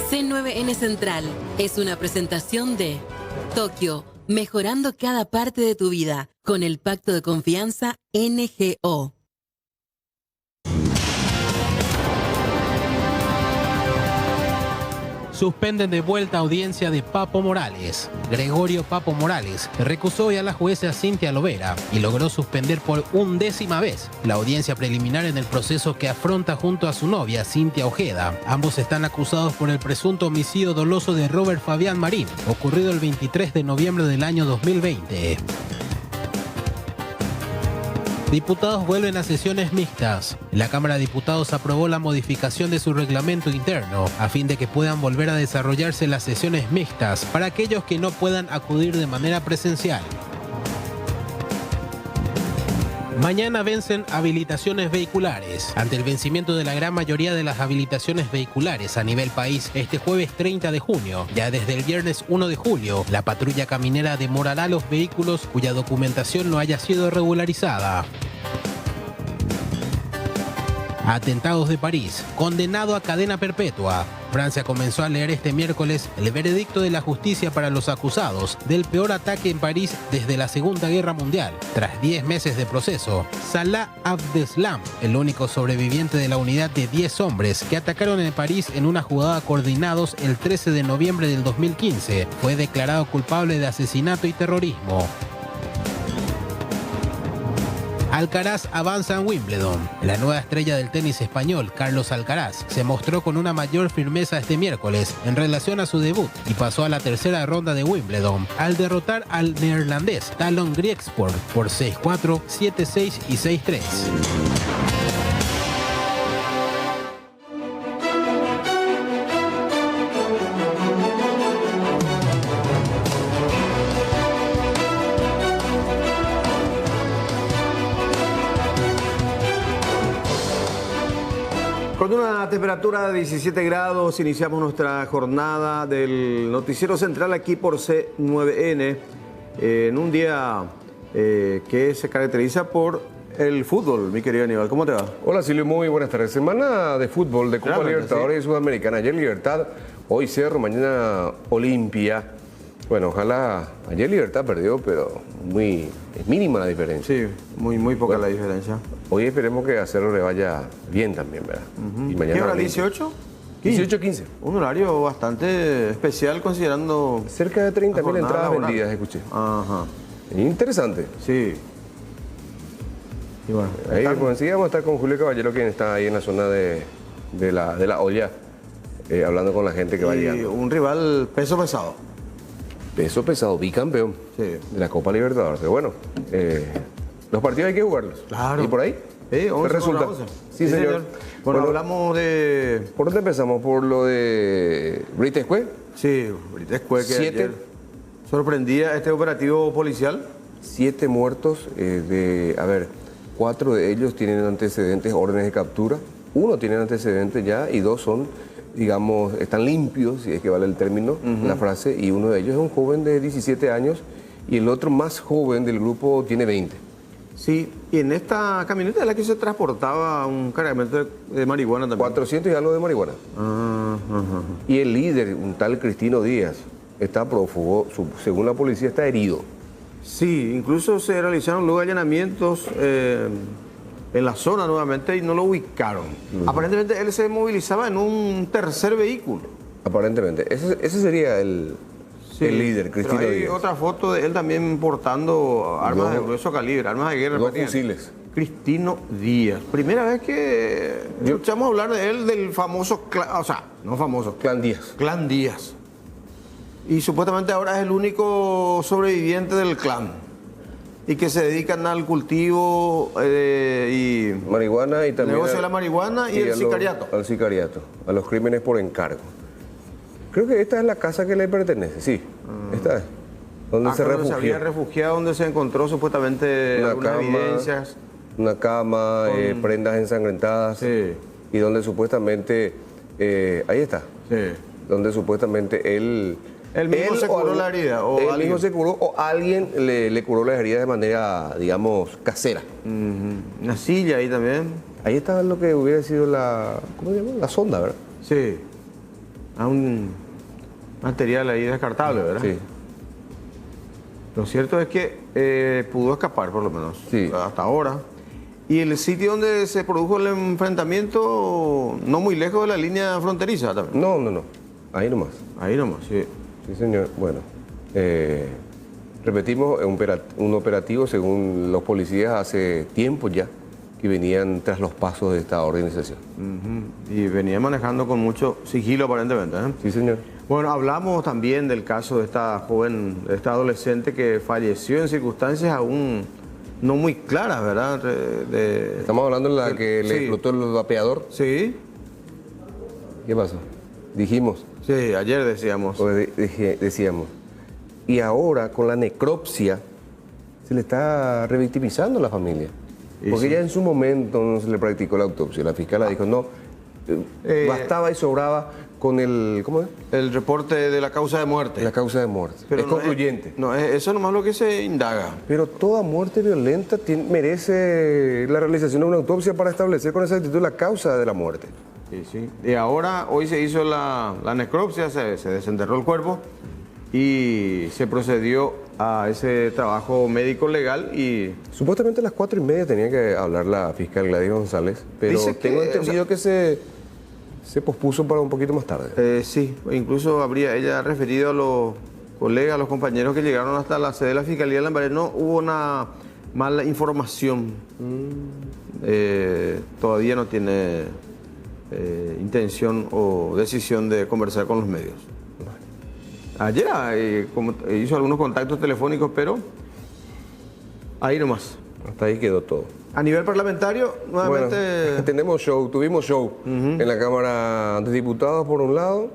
C9N Central es una presentación de Tokio, mejorando cada parte de tu vida con el Pacto de Confianza NGO. Suspenden de vuelta audiencia de Papo Morales. Gregorio Papo Morales recusó hoy a la jueza Cintia Lovera y logró suspender por 11ª vez la audiencia preliminar en el proceso que afronta junto a su novia Cintia Ojeda. Ambos están acusados por el presunto homicidio doloso de Robert Fabián Marín, ocurrido el 23 de noviembre del año 2020. Diputados vuelven a sesiones mixtas. La Cámara de Diputados aprobó la modificación de su reglamento interno a fin de que puedan volver a desarrollarse las sesiones mixtas para aquellos que no puedan acudir de manera presencial. Mañana vencen habilitaciones vehiculares. Ante el vencimiento de la gran mayoría de las habilitaciones vehiculares a nivel país este jueves 30 de junio, ya desde el viernes 1 de julio, la patrulla caminera demorará los vehículos cuya documentación no haya sido regularizada. Atentados de París, condenado a cadena perpetua. Francia comenzó a leer este miércoles el veredicto de la justicia para los acusados del peor ataque en París desde la Segunda Guerra Mundial. Tras 10 meses de proceso, Salah Abdeslam, el único sobreviviente de la unidad de 10 hombres que atacaron en París en una jugada coordinados el 13 de noviembre del 2015, fue declarado culpable de asesinato y terrorismo. Alcaraz avanza en Wimbledon. La nueva estrella del tenis español, Carlos Alcaraz, se mostró con una mayor firmeza este miércoles en relación a su debut y pasó a la tercera ronda de Wimbledon al derrotar al neerlandés Talon Griekspoor por 6-4, 7-6 y 6-3. Con una temperatura de 17 grados iniciamos nuestra jornada del Noticiero Central aquí por C9N en un día que se caracteriza por el fútbol, mi querido Aníbal. ¿Cómo te va? Hola Silvio, muy buenas tardes. Semana de fútbol de Copa Realmente, Libertadores y Sudamericana. Ayer Libertad, hoy Cerro, mañana Olimpia. Bueno, ojalá. Ayer Libertad perdió, pero es mínima la diferencia. Sí, muy poca la diferencia. Hoy esperemos que a Cerro le vaya bien también, ¿verdad? Y mañana ¿Qué hora? Olimpia. ¿18? 18-15. Un horario bastante especial considerando... Cerca de 30.000 entradas laboral vendidas, escuché. Ajá. Interesante. Sí. Y bueno, Ahí, pues, enseguida vamos a estar con Julio Caballero, quien está ahí en la zona de la olla, hablando con la gente que va llegando. Un rival peso pesado. Peso pesado, bicampeón de la Copa Libertadores. Pero bueno, los partidos hay que jugarlos. Claro. ¿Y por ahí? ¿Qué resulta? Sí, señor. Bueno, hablamos de... ¿Por dónde empezamos? ¿Por lo de Brita Escue? Sí, Brita Escue, que 7. ayer sorprendía este operativo policial. 7 muertos, 4 de ellos tienen antecedentes, órdenes de captura. 1 tiene antecedentes ya y 2 son, digamos, están limpios, si es que vale el término, la frase, y uno de ellos es un joven de 17 años y el otro más joven del grupo tiene 20. Sí, y en esta camioneta de la que se transportaba un cargamento de marihuana también. 400 y algo de marihuana. Y el líder, un tal Cristino Díaz, está prófugo, según la policía está herido. Sí, incluso se realizaron luego allanamientos en la zona nuevamente y no lo ubicaron. Aparentemente él se movilizaba en un tercer vehículo. Aparentemente. Ese sería el líder, Cristino Pero hay Díaz. otra foto de él también portando armas de grueso calibre, armas de guerra. 2 fusiles. Cristino Díaz. Primera vez que escuchamos hablar de él, del famoso, Clan Díaz. Clan Díaz. Y supuestamente ahora es el único sobreviviente del clan. Y que se dedican al cultivo y... marihuana y también... negocio de la marihuana y el sicariato. Al sicariato, a los crímenes por encargo. Creo que esta es la casa que le pertenece, sí. Esta es. Donde se refugió. Se había refugiado, donde se encontró supuestamente algunas evidencias. Una cama, prendas ensangrentadas. Sí. Y donde supuestamente... ahí está. Sí. Donde supuestamente él mismo se curó la herida. Él mismo se curó o alguien le curó las heridas de manera, digamos, casera. Una silla ahí también. Ahí está lo que hubiera sido la... ¿cómo se llama? La sonda, ¿verdad? Sí. a un material ahí descartable, ¿verdad? Sí. Lo cierto es que pudo escapar, por lo menos, Sí. hasta ahora. Y el sitio donde se produjo el enfrentamiento, no muy lejos de la línea fronteriza también. No. Ahí nomás. Ahí nomás, sí. Sí, señor. Bueno, repetimos, un operativo según los policías hace tiempo ya que venían tras los pasos de esta organización. Ujú. Y venía manejando con mucho sigilo aparentemente, ¿eh? Sí, señor. Bueno, hablamos también del caso de esta joven, de esta adolescente que falleció en circunstancias aún no muy claras, ¿verdad? Estamos hablando de la que le Sí. explotó el vapeador. Sí, ¿Qué pasó? Dijimos, sí, ayer decíamos. o decíamos. Y ahora con la necropsia se le está revictimizando a la familia. Y Porque sí. ya en su momento no se le practicó la autopsia. La fiscala dijo, no, bastaba y sobraba con el, ¿cómo es? El reporte de la causa de muerte. La causa de muerte. Pero es no concluyente. No, eso nomás lo que se indaga. Pero toda muerte violenta merece la realización de una autopsia para establecer con exactitud la causa de la muerte. Sí, sí. Y ahora, hoy se hizo la necropsia, se desenterró el cuerpo y se procedió a ese trabajo médico legal y... Supuestamente a las 4:30 tenía que hablar la fiscal Gladys González, pero Dice que, tengo entendido que se pospuso para un poquito más tarde. Sí, incluso habría ella referido a los colegas, a los compañeros que llegaron hasta la sede de la Fiscalía de Lambaré, no hubo una mala información. Todavía no tiene intención o decisión de conversar con los medios. Ayer hizo algunos contactos telefónicos, pero ahí nomás. Hasta ahí quedó todo. A nivel parlamentario, nuevamente... Bueno, tuvimos show en la Cámara de Diputados por un lado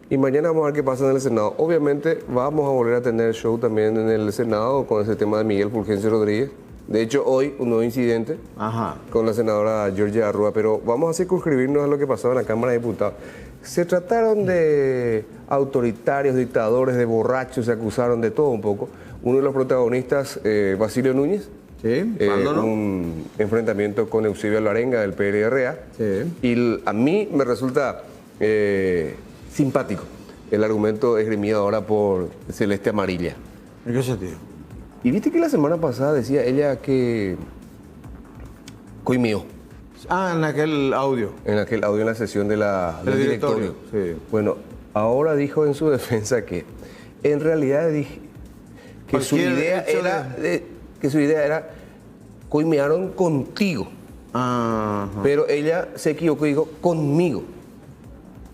y mañana vamos a ver qué pasa en el Senado. Obviamente vamos a volver a tener show también en el Senado con ese tema de Miguel Fulgencio Rodríguez. De hecho, hoy un nuevo incidente Ajá. con la senadora Georgia Arrua, pero vamos a circunscribirnos a lo que pasaba en la Cámara de Diputados. Se trataron de autoritarios, dictadores, de borrachos, se acusaron de todo un poco. Uno de los protagonistas, Basilio Núñez, Sí, ¿cuándo no? un enfrentamiento con Eusebio Alvarenga del PLRA. Sí. Y a mí me resulta simpático el argumento esgrimido ahora por Celeste Amarilla. ¿En qué sentido? Y viste que la semana pasada decía ella que coimió En aquel audio. en aquel audio en la sesión del Del directorio. Sí. Bueno, ahora dijo en su defensa que en realidad que su Cualquier idea hecho era coimearon contigo. Ajá. Pero ella se equivocó y dijo conmigo.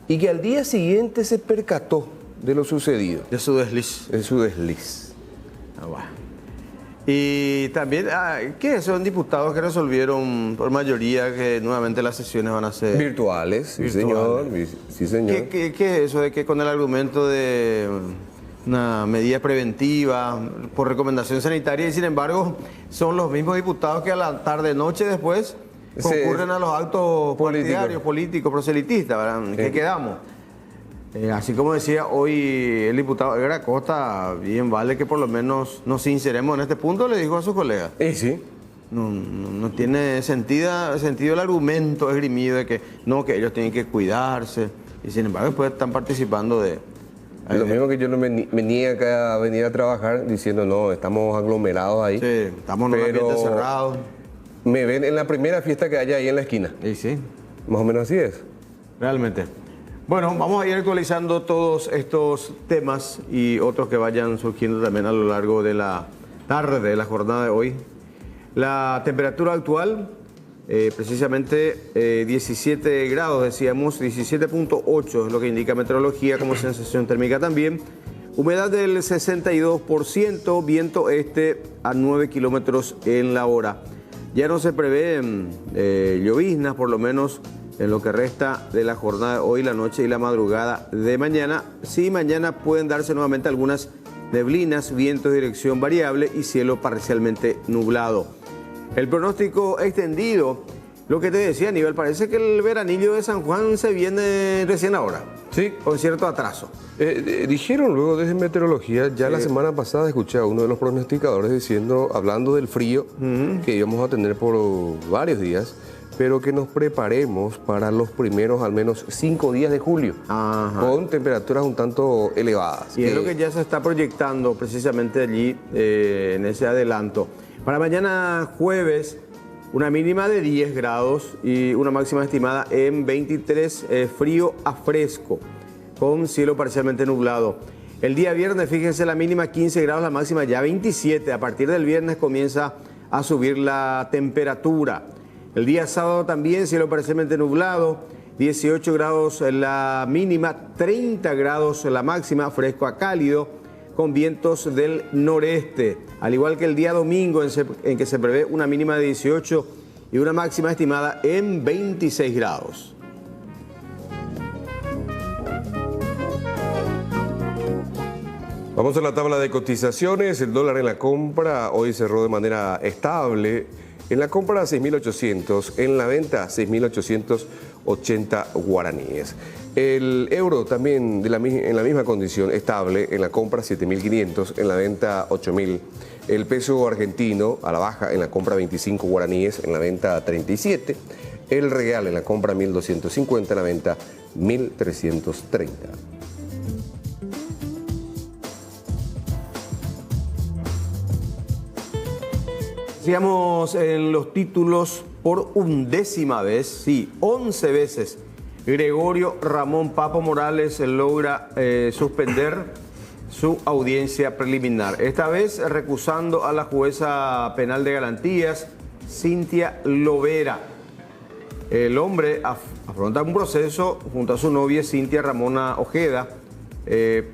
Y que al día siguiente se percató de lo sucedido, De su desliz. de su desliz. Bueno. Y también, ¿qué? Son diputados que resolvieron por mayoría que nuevamente las sesiones van a ser... Virtuales, sí Virtuales. señor. Sí, señor. ¿Qué es eso de que con el argumento de una medida preventiva por recomendación sanitaria y sin embargo son los mismos diputados que a la tarde-noche después Sí, concurren a los actos político. partidarios, políticos, proselitistas, ¿verdad? ¿En qué quedamos? Así como decía hoy el diputado Edgar Acosta, bien vale que por lo menos nos sinceremos en este punto, le dijo a sus colegas. Sí. No tiene sentido el argumento esgrimido de que no, que ellos tienen que cuidarse y sin embargo después están participando de... Lo mismo que yo no me niega acá a venir a trabajar diciendo, no, estamos aglomerados ahí. Sí, estamos en un ambiente cerrado. Me ven en la primera fiesta que haya ahí en la esquina. Sí, sí, Más o menos así es. realmente. Bueno, vamos a ir actualizando todos estos temas y otros que vayan surgiendo también a lo largo de la tarde, de la jornada de hoy. La temperatura actual, precisamente 17 grados, decíamos, 17.8 es lo que indica meteorología como sensación térmica también. Humedad del 62%, viento este a 9 kilómetros en la hora. Ya no se prevén lloviznas, por lo menos en lo que resta de la jornada de hoy, la noche y la madrugada de mañana. Sí, mañana pueden darse nuevamente algunas neblinas, vientos de dirección variable y cielo parcialmente nublado. El pronóstico extendido, lo que te decía, Aníbal, parece que el veranillo de San Juan se viene recién ahora. Sí. Con cierto atraso. Dijeron luego desde meteorología, ya la semana pasada escuché a uno de los pronosticadores hablando del frío que íbamos a tener por varios días, pero que nos preparemos para los primeros al menos 5 días de julio, con temperaturas un tanto elevadas. Y es lo que ya se está proyectando precisamente allí en ese adelanto. Para mañana jueves, una mínima de 10 grados y una máxima estimada en 23, frío a fresco, con cielo parcialmente nublado. El día viernes, fíjense, la mínima 15 grados, la máxima ya 27. A partir del viernes comienza a subir la temperatura. El día sábado también, cielo parcialmente nublado, 18 grados la mínima, 30 grados la máxima, fresco a cálido, con vientos del noreste. Al igual que el día domingo, en que se prevé una mínima de 18 y una máxima estimada en 26 grados. Vamos a la tabla de cotizaciones. El dólar en la compra hoy cerró de manera estable. En la compra 6.800, en la venta 6.880 guaraníes. El euro también en la misma condición, estable, en la compra 7.500, en la venta 8.000. El peso argentino a la baja, en la compra 25 guaraníes, en la venta 37. El real en la compra 1.250, en la venta 1.330. Sigamos en los títulos por 11ª vez, sí, 11 veces. Gregorio Ramón Papo Morales logra suspender su audiencia preliminar. Esta vez recusando a la jueza penal de garantías, Cintia Lovera. El hombre afronta un proceso junto a su novia Cintia Ramona Ojeda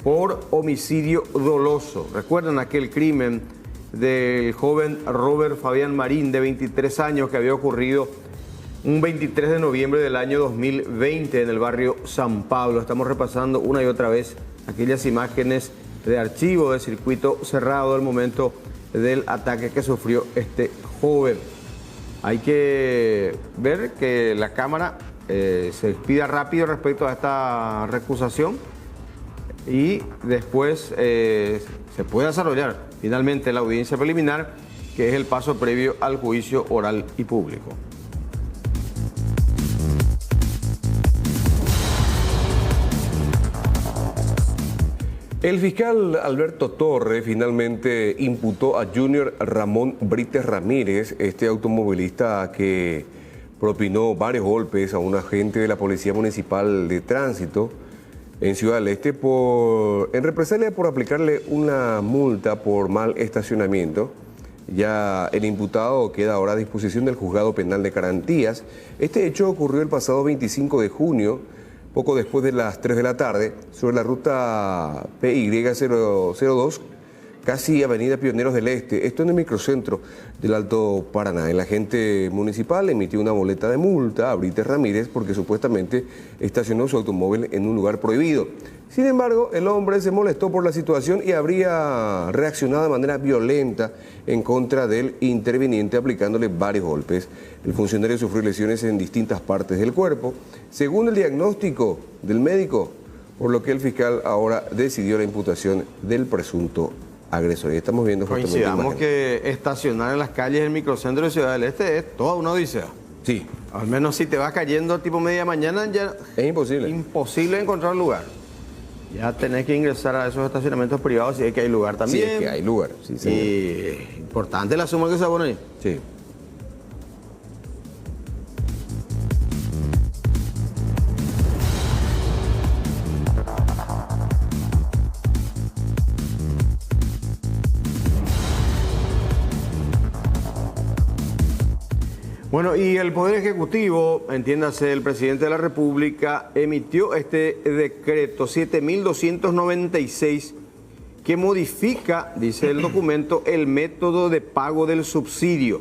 por homicidio doloso. ¿Recuerdan aquel crimen del joven Robert Fabián Marín, de 23 años, que había ocurrido un 23 de noviembre del año 2020 en el barrio San Pablo? Estamos repasando una y otra vez aquellas imágenes de archivo de circuito cerrado del momento del ataque que sufrió este joven. Hay que ver que la Cámara se expida rápido respecto a esta recusación y después se puede desarrollar finalmente la audiencia preliminar, que es el paso previo al juicio oral y público. El fiscal Alberto Torre finalmente imputó a Junior Ramón Brites Ramírez, este automovilista que propinó varios golpes a un agente de la Policía Municipal de Tránsito en Ciudad del Este en represalia por aplicarle una multa por mal estacionamiento. Ya el imputado queda ahora a disposición del Juzgado Penal de Garantías. Este hecho ocurrió el pasado 25 de junio, poco después de las 3 de la tarde, sobre la ruta PY002, casi Avenida Pioneros del Este, esto en el microcentro del Alto Paraná. El agente municipal emitió una boleta de multa a Brites Ramírez porque supuestamente estacionó su automóvil en un lugar prohibido. Sin embargo, el hombre se molestó por la situación y habría reaccionado de manera violenta en contra del interviniente, aplicándole varios golpes. El funcionario sufrió lesiones en distintas partes del cuerpo, según el diagnóstico del médico, por lo que el fiscal ahora decidió la imputación del presunto agresor. Y estamos viendo coincidamos que estacionar en las calles del microcentro de Ciudad del Este es toda una odisea. Sí. Al menos si te vas cayendo tipo media mañana, ya es imposible. Imposible encontrar lugar. Ya tenés que ingresar a esos estacionamientos privados si es que hay lugar también. Sí, es que hay lugar. Sí, y importante la suma que se pone ahí. Sí. Bueno, y el Poder Ejecutivo, entiéndase, el presidente de la República, emitió este decreto 7.296 que modifica, dice el documento, el método de pago del subsidio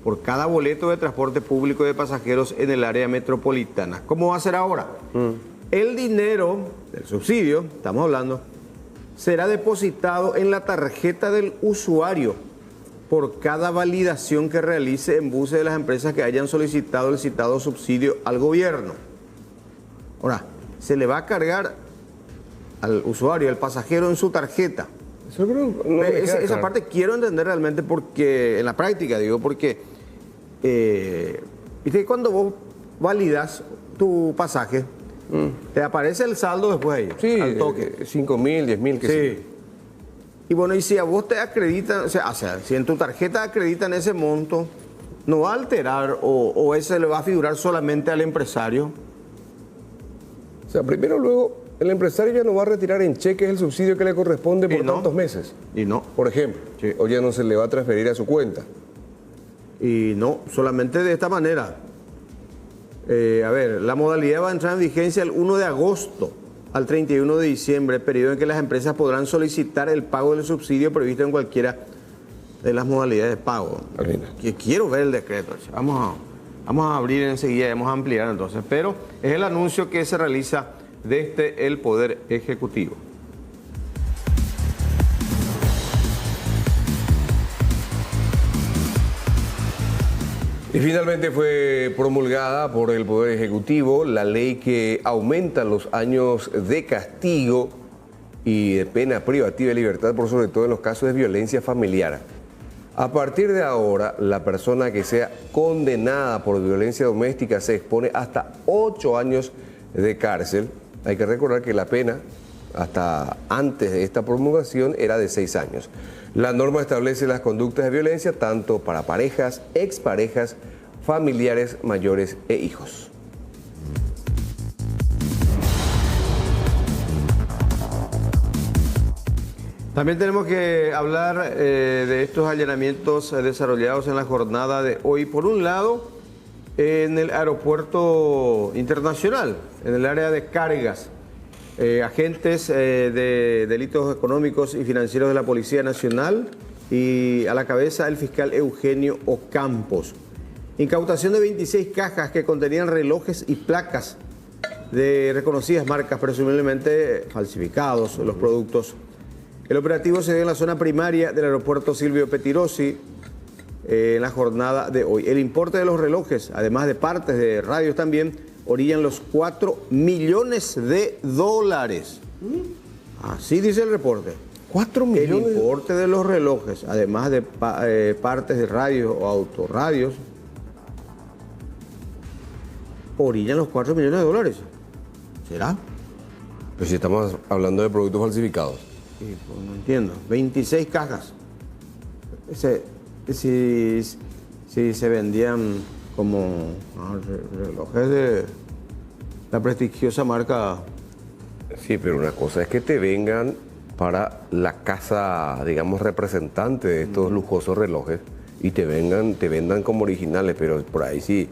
por cada boleto de transporte público de pasajeros en el área metropolitana. ¿Cómo va a ser ahora? El dinero del subsidio, estamos hablando, será depositado en la tarjeta del usuario por cada validación que realice en buses de las empresas que hayan solicitado el citado subsidio al gobierno. Ahora, se le va a cargar al usuario, al pasajero, en su tarjeta. Eso creo, no esa parte quiero entender realmente porque, en la práctica digo, porque Viste que cuando vos validas tu pasaje, te aparece el saldo después ahí, Sí, al toque. 5.000, 10.000, que Sí. Y bueno, y si a vos te acreditan, o sea, si en tu tarjeta acreditan ese monto, ¿no va a alterar o ese le va a figurar solamente al empresario? O sea, primero luego, el empresario ya no va a retirar en cheques el subsidio que le corresponde por Y no. tantos meses. Y no. Por ejemplo, Sí. o ya no se le va a transferir a su cuenta. Y no, solamente de esta manera. A ver, la modalidad va a entrar en vigencia el 1 de agosto al 31 de diciembre, periodo en que las empresas podrán solicitar el pago del subsidio previsto en cualquiera de las modalidades de pago. Alina. Que quiero ver el decreto. Vamos a abrir enseguida, vamos a ampliar entonces. Pero es el anuncio que se realiza desde el Poder Ejecutivo. Y finalmente fue promulgada por el Poder Ejecutivo la ley que aumenta los años de castigo y de pena privativa de libertad, por sobre todo en los casos de violencia familiar. A partir de ahora, la persona que sea condenada por violencia doméstica se expone hasta 8 años de cárcel. Hay que recordar que la pena, hasta antes de esta promulgación, era de 6 años. La norma establece las conductas de violencia tanto para parejas, exparejas, familiares mayores e hijos. También tenemos que hablar de estos allanamientos desarrollados en la jornada de hoy. Por un lado, en el aeropuerto internacional, en el área de cargas, agentes de delitos económicos y financieros de la Policía Nacional y a la cabeza el fiscal Eugenio Ocampos. Incautación de 26 cajas que contenían relojes y placas de reconocidas marcas, presumiblemente falsificados los productos. El operativo se dio en la zona primaria del aeropuerto Silvio Pettirossi en la jornada de hoy. El importe de los relojes, además de partes de radios también, orillan los 4 millones de dólares. Así dice el reporte. 4 millones. El importe de los relojes, además de partes de radios o autorradios, orillan los 4 millones de dólares. ¿Será? Pues si estamos hablando de productos falsificados. Sí, pues no entiendo. 26 cajas. Si se vendían como relojes de la prestigiosa marca. Sí, pero una cosa es que te vengan para la casa, digamos, representante de estos lujosos relojes y te vendan como originales, pero por ahí si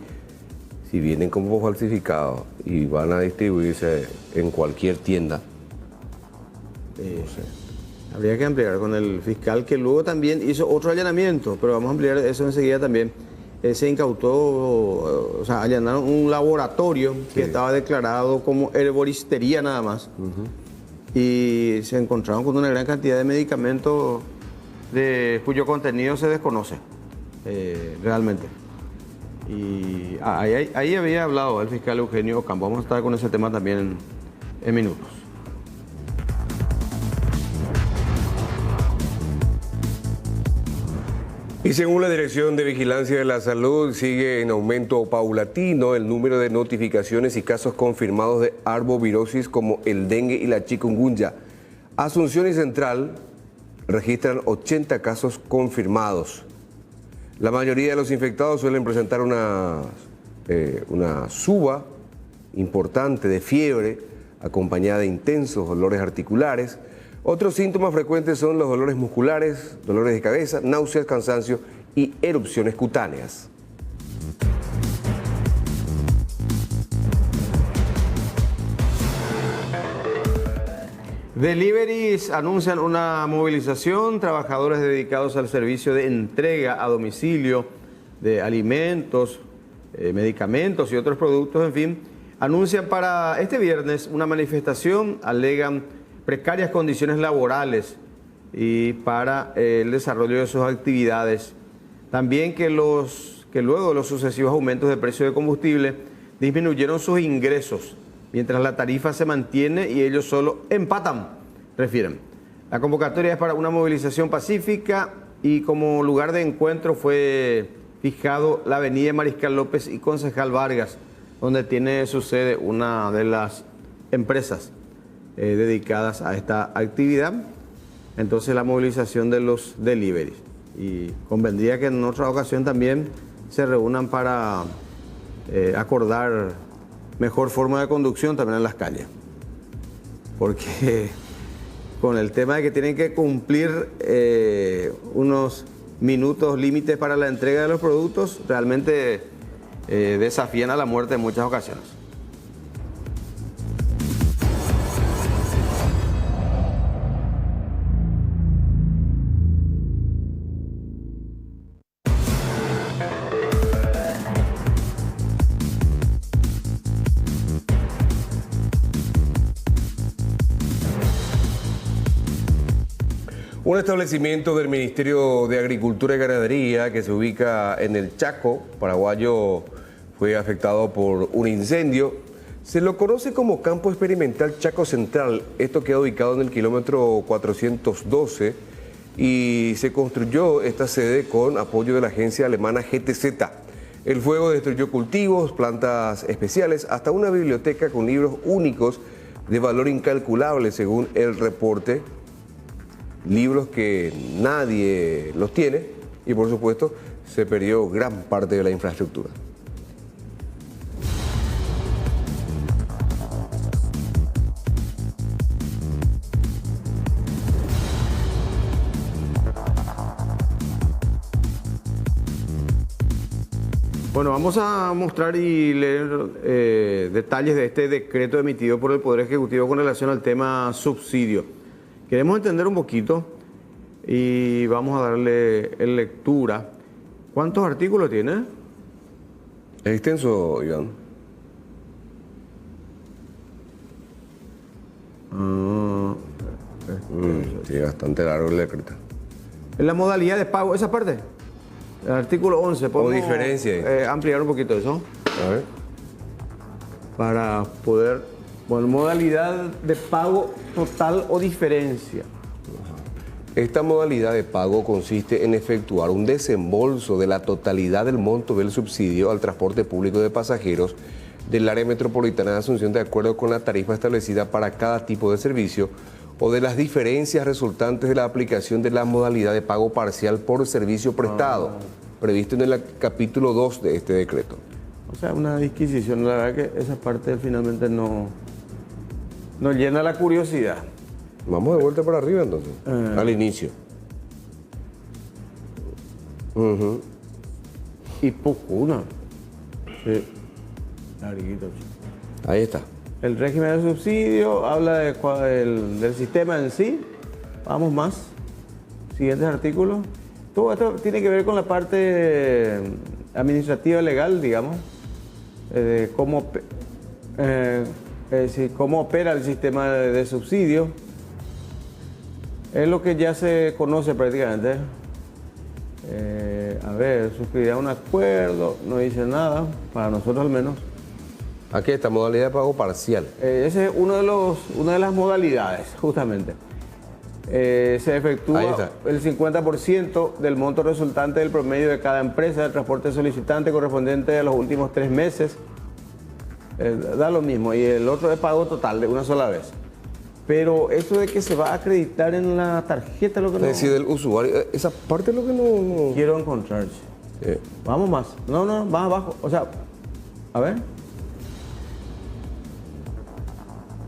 vienen como falsificados y van a distribuirse en cualquier tienda. No sé. Habría que ampliar con el fiscal que luego también hizo otro allanamiento, pero vamos a ampliar eso enseguida también. Se incautó, o sea, allanaron un laboratorio que estaba declarado como herboristería nada más. Y se encontraron con una gran cantidad de medicamentos cuyo contenido se desconoce realmente. Y ahí había hablado el fiscal Eugenio Ocampos. Vamos a estar con ese tema también en minutos. Y según la Dirección de Vigilancia de la Salud, sigue en aumento paulatino el número de notificaciones y casos confirmados de arbovirosis como el dengue y la chikungunya. Asunción y Central registran 80 casos confirmados. La mayoría de los infectados suelen presentar una suba importante de fiebre acompañada de intensos dolores articulares. Otros síntomas frecuentes son los dolores musculares, dolores de cabeza, náuseas, cansancio y erupciones cutáneas. Deliveries anuncian una movilización. Trabajadores dedicados al servicio de entrega a domicilio de alimentos, medicamentos y otros productos, en fin, anuncian para este viernes una manifestación. Alegan precarias condiciones laborales y para el desarrollo de sus actividades. También que luego de los sucesivos aumentos de precio de combustible disminuyeron sus ingresos, mientras la tarifa se mantiene y ellos solo empatan, refieren. La convocatoria es para una movilización pacífica y como lugar de encuentro fue fijado la avenida Mariscal López y Concejal Vargas, donde tiene su sede una de las empresas dedicadas a esta actividad. Entonces la movilización de los deliveries. Y convendría que en otra ocasión también se reúnan para acordar mejor forma de conducción también en las calles. Porque con el tema de que tienen que cumplir unos minutos límites para la entrega de los productos, realmente desafían a la muerte en muchas ocasiones. Un establecimiento del Ministerio de Agricultura y Ganadería que se ubica en el Chaco paraguayo fue afectado por un incendio. Se lo conoce como Campo Experimental Chaco Central. Esto queda ubicado en el kilómetro 412 y se construyó esta sede con apoyo de la agencia alemana GTZ. El fuego destruyó cultivos, plantas especiales, hasta una biblioteca con libros únicos de valor incalculable según el reporte. Libros que nadie los tiene y por supuesto se perdió gran parte de la infraestructura. Bueno, vamos a mostrar y leer detalles de este decreto emitido por el Poder Ejecutivo con relación al tema subsidio. Queremos entender un poquito y vamos a darle lectura. ¿Cuántos artículos tiene? Es extenso, Iván. Sí, bastante largo el decreto. En la modalidad de pago, esa parte, el artículo 11. O diferencia. Ampliar un poquito eso. A ver. Para poder... Bueno, modalidad de pago total o diferencia. Esta modalidad de pago consiste en efectuar un desembolso de la totalidad del monto del subsidio al transporte público de pasajeros del área metropolitana de Asunción de acuerdo con la tarifa establecida para cada tipo de servicio o de las diferencias resultantes de la aplicación de la modalidad de pago parcial por servicio prestado, previsto en el capítulo 2 de este decreto. O sea, una disquisición. La verdad que esa parte finalmente no llena la curiosidad. Vamos de vuelta para arriba entonces, al inicio. Y Pucuna. Sí. Larguito. Ahí está. El régimen de subsidio habla del sistema en sí. Vamos más. Siguientes artículos. Todo esto tiene que ver con la parte administrativa legal, digamos, de cómo opera el sistema de subsidio. Es lo que ya se conoce prácticamente. A ver, suscribirá un acuerdo, no dice nada, para nosotros al menos. Aquí está, modalidad de pago parcial. Ese es una de las modalidades, justamente. Se efectúa el 50% del monto resultante del promedio de cada empresa de transporte solicitante correspondiente a los últimos 3 meses. Da lo mismo, y el otro es pago total de una sola vez. Pero eso de que se va a acreditar en la tarjeta, lo que no... Es decir, del usuario, esa parte es lo que no... Quiero encontrar. Vamos más. No, más abajo. O sea, a ver.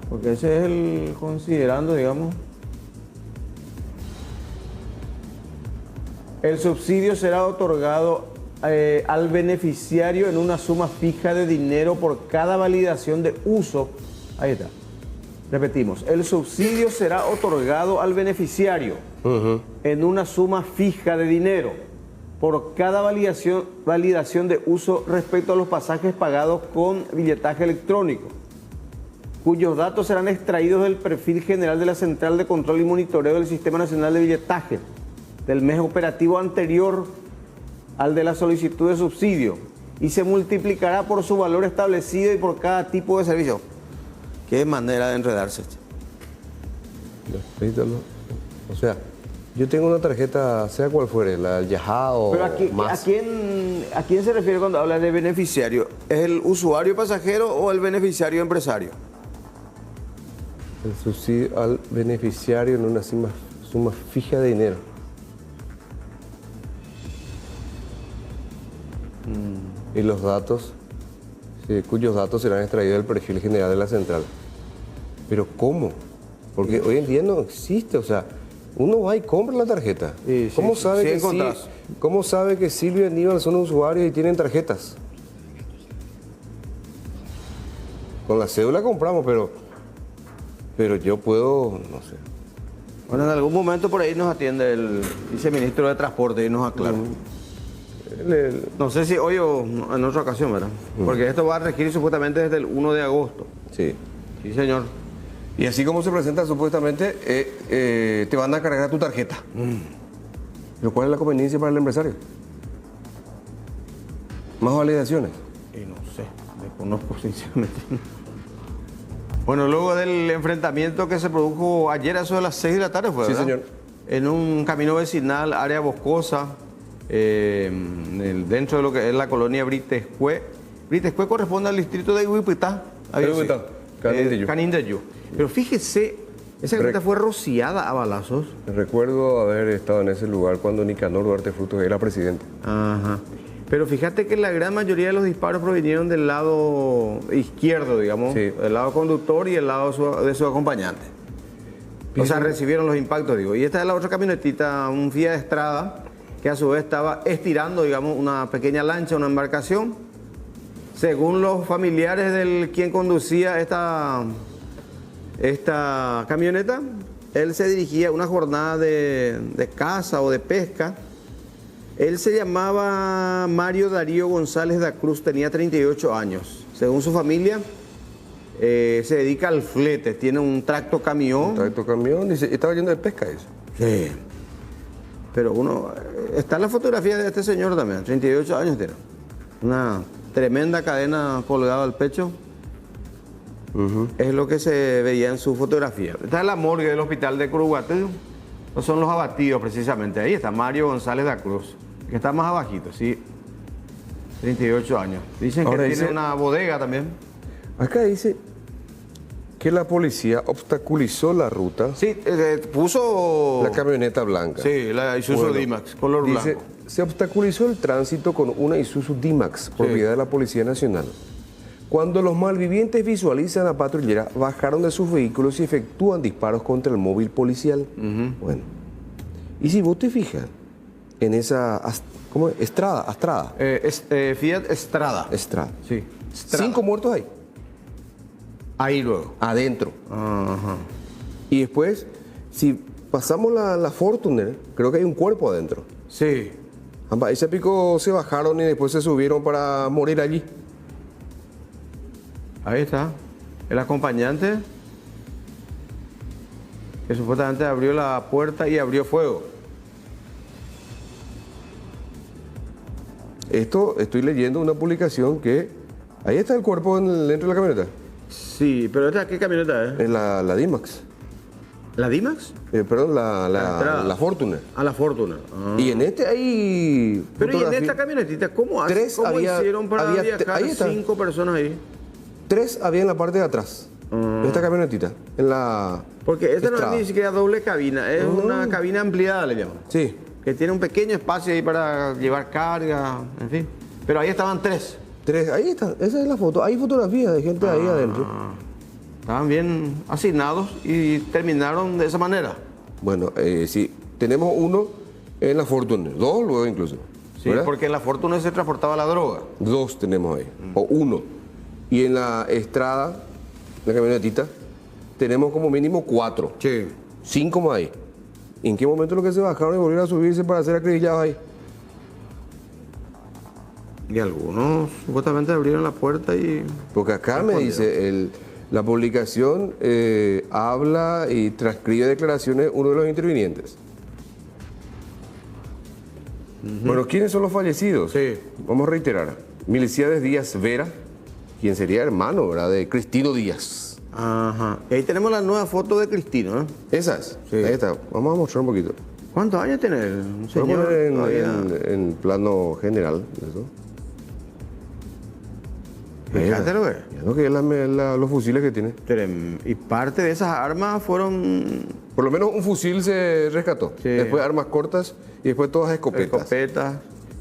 Porque ese es el considerando, digamos. El subsidio será otorgado al beneficiario en una suma fija de dinero por cada validación de uso. Ahí está. Repetimos, el subsidio será otorgado al beneficiario en una suma fija de dinero por cada validación de uso respecto a los pasajes pagados con billetaje electrónico, cuyos datos serán extraídos del perfil general de la Central de Control y Monitoreo del Sistema Nacional de Billetaje del mes operativo anterior al de la solicitud de subsidio y se multiplicará por su valor establecido y por cada tipo de servicio. Qué manera de enredarse. O sea, Yo tengo una tarjeta, sea cual fuere, la Yahá o Pero más. ¿a quién se refiere cuando habla de beneficiario? ¿Es el usuario pasajero o el beneficiario empresario? El subsidio al beneficiario en una suma fija de dinero. Y los datos, cuyos datos serán extraídos del perfil general de la central. Pero ¿cómo? Porque hoy en día no existe, o sea, uno va y compra la tarjeta. Sí, sí, ¿Cómo sí, sabe sí que encontrás. ¿Cómo sabe que Silvio y Aníbal son usuarios y tienen tarjetas? Con la cédula compramos, pero yo puedo, no sé. Bueno, en algún momento por ahí nos atiende el viceministro de Transporte y nos aclara. No sé si hoy o en otra ocasión, ¿verdad? Porque esto va a regir supuestamente desde el 1 de agosto. Sí. Sí, señor. Y así como se presenta, supuestamente, te van a cargar tu tarjeta. ¿Pero cuál es la conveniencia para el empresario? ¿Más validaciones? Y no sé, desconozco sinceramente. Bueno, luego del enfrentamiento que se produjo ayer a eso de las 6 de la tarde, fue, Sí, ¿verdad? señor. En un camino vecinal, área boscosa, dentro de lo que es la colonia Britescue. Britescue corresponde al distrito de Huipitá. Huipitá, Canindeyú. Canindeyú. Pero fíjese, esa camioneta fue rociada a balazos. Recuerdo haber estado en ese lugar cuando Nicanor Duarte Frutos era presidente. Ajá. Pero fíjate que la gran mayoría de los disparos provinieron del lado izquierdo, digamos, Sí. del lado conductor y el lado de su acompañante. O sea, recibieron los impactos, digo. Y esta es la otra camionetita, un Fiat Estrada, que a su vez estaba estirando, digamos, una pequeña lancha, una embarcación. Según los familiares del quien conducía esta camioneta, él se dirigía a una jornada de caza o de pesca. Él se llamaba Mario Darío González da Cruz, tenía 38 años. Según su familia, se dedica al flete, tiene un tracto camión. Tracto camión, dice, estaba yendo de pesca eso. Sí. Pero está la fotografía de este señor también, 38 años tiene. Una tremenda cadena colgada al pecho. Es lo que se veía en su fotografía. Esta es la morgue del hospital de Curuguaté. No son los abatidos precisamente. Ahí está Mario González da Cruz, que está más abajito, sí. 38 años. Dicen Ahora que dice- tiene una bodega también. Acá dice que la policía obstaculizó la ruta, Sí, puso... la camioneta blanca. Sí, la Isuzu Bueno, D-Max, color dice, blanco. se obstaculizó el tránsito con una Isuzu D-Max, propiedad de la Policía Nacional. Cuando los malvivientes visualizan a patrullera, bajaron de sus vehículos y efectúan disparos contra el móvil policial. Bueno, y si vos te fijas en esa, ¿cómo es? Astrada. Fiat Estrada. Estrada. Sí. Estrada. 5 muertos ahí, Ahí luego. adentro. Ajá. Y después, si pasamos la Fortuner, creo que hay un cuerpo adentro. Sí. Ese pico se bajaron y después se subieron para morir allí. Ahí está. El acompañante que supuestamente abrió la puerta y abrió fuego. Esto estoy leyendo una publicación que ahí está el cuerpo dentro de la camioneta, Sí, pero ¿esta qué camioneta es? en la D-Max. ¿La D-Max? Perdón, Estrada. la Fortuner. A la Fortuna. Ah. Y en este hay Pero ¿y en fotografía- esta camionetita cómo Tres ¿Cómo había- hicieron para había- viajar ahí está. 5 personas ahí? 3 había en la parte de atrás, de esta camionetita, en la Porque esta no Estrada. es ni siquiera doble cabina, es una cabina ampliada, le llaman. Sí, Que tiene un pequeño espacio ahí para llevar carga, en fin. Pero ahí estaban 3. 3, ahí está, esa es la foto. Hay fotografías de gente ahí adentro. Estaban bien asignados y terminaron de esa manera. Bueno, sí, tenemos uno en la Fortuner, 2 luego incluso. Sí, ¿verdad? porque en la Fortuna se transportaba la droga. 2 tenemos ahí, o 1. Y en la Estrada, la camionetita, tenemos como mínimo 4. Sí. 5 más ahí. ¿En qué momento lo que se bajaron y volvieron a subirse para hacer acribillados ahí? Y algunos supuestamente abrieron la puerta y... Porque acá me dice, la publicación habla y transcribe declaraciones uno de los intervinientes. Bueno, ¿quiénes son los fallecidos? Sí. Vamos a reiterar. Miliciades Díaz Vera, quien sería hermano, ¿verdad?, de Cristino Díaz. Ajá. Y ahí tenemos la nueva foto de Cristino, ¿eh? Esa es. Sí. Ahí está. Vamos a mostrar un poquito. ¿Cuántos años tiene el Voy a señor? poner Todavía. en plano general eso. Fíjate lo que es. Ya lo que es los fusiles que tiene. Y parte de esas armas fueron Por lo menos un fusil se rescató. Sí. Después armas cortas y después todas escopetas. escopetas.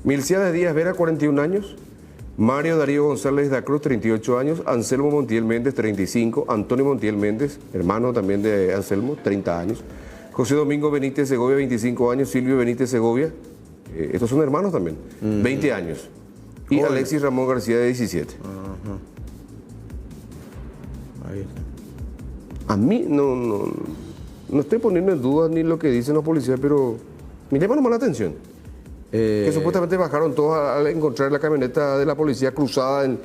Milciades Díaz Vera, 41 años. Mario Darío González da Cruz, 38 años. Anselmo Montiel Méndez, 35. Antonio Montiel Méndez, hermano también de Anselmo, 30 años. José Domingo Benítez Segovia, 25 años. Silvio Benítez Segovia, estos son hermanos también, 20 años. Y Jóvenes. Alexis Ramón García, de 17. Ahí está. A mí no estoy poniendo en duda ni lo que dicen los policías, pero me llama nomás la atención. Que supuestamente bajaron todos al encontrar la camioneta de la policía cruzada en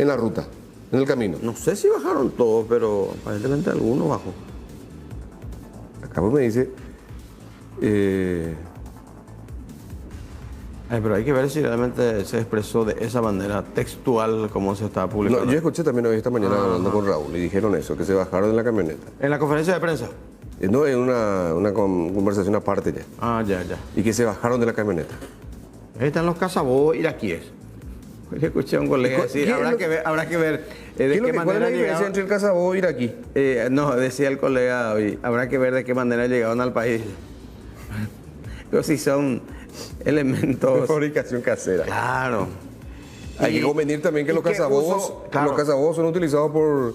la ruta, en el camino. No sé si bajaron todos, pero aparentemente algunos bajó. Acá pues me dice, Pero hay que ver si realmente se expresó de esa manera textual como se está publicando. no, yo escuché también hoy esta mañana hablando con Raúl y dijeron eso, que se bajaron de la camioneta. En la conferencia de prensa. No, es una conversación aparte ya. Ah, ya. Y que se bajaron de la camioneta. Ahí están los cazabobos iraquíes. Le escuché a un colega decir, ¿Qué es habrá lo- que ver ¿Qué de es lo qué que- ¿Cuál es manera la diferencia llegaron. entre el cazabobo y Iraquí? No, decía el colega hoy, habrá que ver de qué manera llegaron al país. Pero si son elementos. Fabricación casera. Claro. Hay Y- que convenir también que y los qué cazabobos, uso, claro. los cazabobos son utilizados por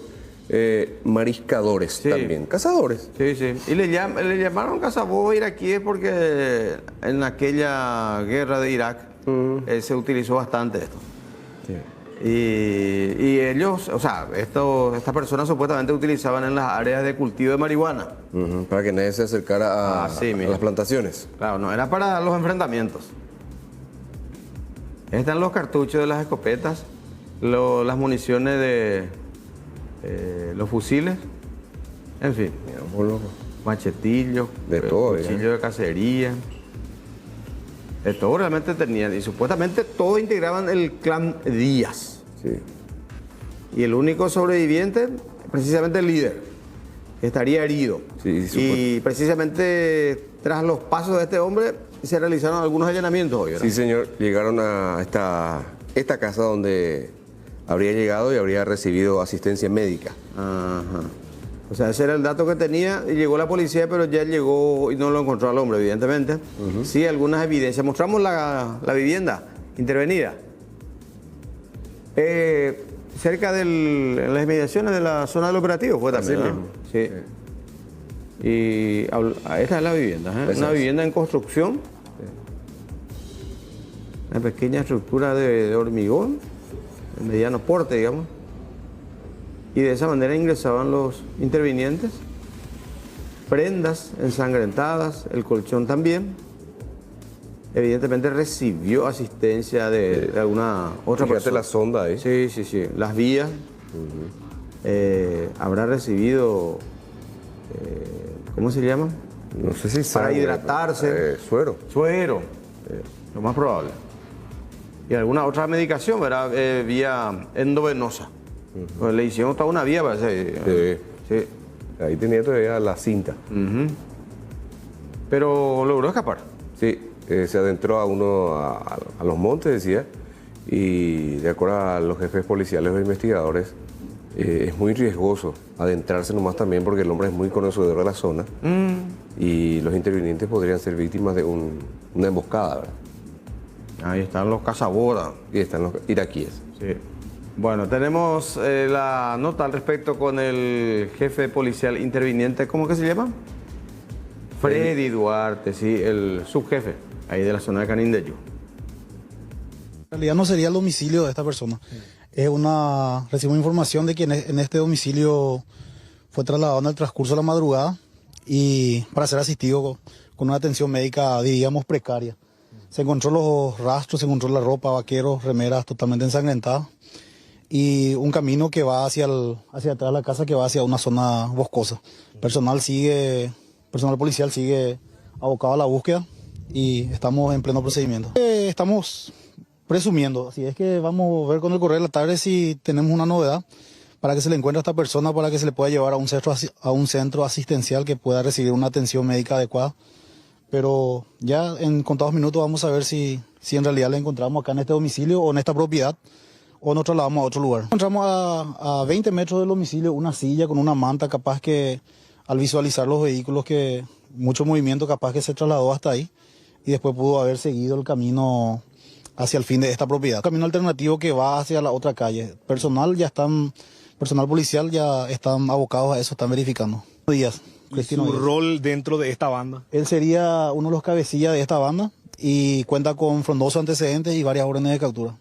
mariscadores Sí. también. Cazadores. Sí. Y le llamaron cazabobos iraquíes porque en aquella guerra de Irak se utilizó bastante esto. Y ellos, o sea, estas personas supuestamente utilizaban en las áreas de cultivo de marihuana. Ujú, para que nadie se acercara Así a mismo. las plantaciones. Claro, no, era para los enfrentamientos. Están los cartuchos de las escopetas, las municiones de los fusiles, en fin, Mira, vos loco. machetillos, De todo, cuchillos de cacería. De todo realmente tenían. Y supuestamente todos integraban el clan Díaz. Sí. Y el único sobreviviente, precisamente el líder, que estaría herido. Sí, y precisamente tras los pasos de este hombre se realizaron algunos allanamientos hoy, ¿verdad? Sí, señor. Llegaron a esta casa donde habría llegado y habría recibido asistencia médica. Ajá. O sea, ese era el dato que tenía y llegó la policía, pero ya llegó y no lo encontró al hombre, evidentemente. Sí, algunas evidencias. Mostramos la vivienda intervenida. Cerca en las inmediaciones de la zona del operativo fue también, Así ¿no? mismo. Sí. Y esta es la vivienda, ¿eh? Esa Una es. vivienda en construcción. Una pequeña estructura de hormigón, de mediano porte, digamos. Y de esa manera ingresaban los intervinientes. Prendas ensangrentadas, el colchón también. Evidentemente recibió asistencia de alguna otra Fíjate persona. la sonda ahí. Sí. Las vías. Habrá recibido, ¿cómo se llama? No sé si Para sangre, hidratarse. Suero. Suero, lo más probable. Y alguna otra medicación, ¿verdad? Vía endovenosa. Pues le hicieron toda una vía, parece. Sí. Ahí tenía todavía la cinta. Pero logró escapar. Sí, se adentró a los montes, decía, y de acuerdo a los jefes policiales o investigadores, es muy riesgoso adentrarse nomás también porque el hombre es muy conocedor de la zona y los intervinientes podrían ser víctimas de una emboscada, ¿verdad? Ahí están los cazabodas. Y están los iraquíes. Sí. Bueno, tenemos la nota al respecto con el jefe policial interviniente, ¿cómo que se llama? Freddy Duarte, sí, el subjefe, ahí de la zona de Canindeyú. En realidad no sería el domicilio de esta persona. Recibimos información de que en este domicilio fue trasladado en el transcurso de la madrugada y para ser asistido con una atención médica, diríamos, precaria. Se encontró los rastros, se encontró la ropa, vaqueros, remeras totalmente ensangrentadas y un camino que va hacia atrás de la casa, que va hacia una zona boscosa. Personal policial sigue abocado a la búsqueda y estamos en pleno procedimiento. Estamos presumiendo, así es que vamos a ver con el correr de la tarde si tenemos una novedad para que se le encuentre a esta persona, para que se le pueda llevar a un centro asistencial que pueda recibir una atención médica adecuada. pero ya en contados minutos vamos a ver si en realidad la encontramos acá en este domicilio o en esta propiedad, o nos trasladamos a otro lugar. Encontramos a 20 metros del domicilio una silla con una manta, capaz que al visualizar los vehículos, que mucho movimiento, capaz que se trasladó hasta ahí y después pudo haber seguido el camino hacia el fin de esta propiedad. Camino alternativo que va hacia la otra calle. Personal policial ya están abocados a eso, están verificando. Díaz. ¿Y su rol dentro de esta banda? Él sería uno de los cabecillas de esta banda y cuenta con frondosos antecedentes y varias órdenes de captura.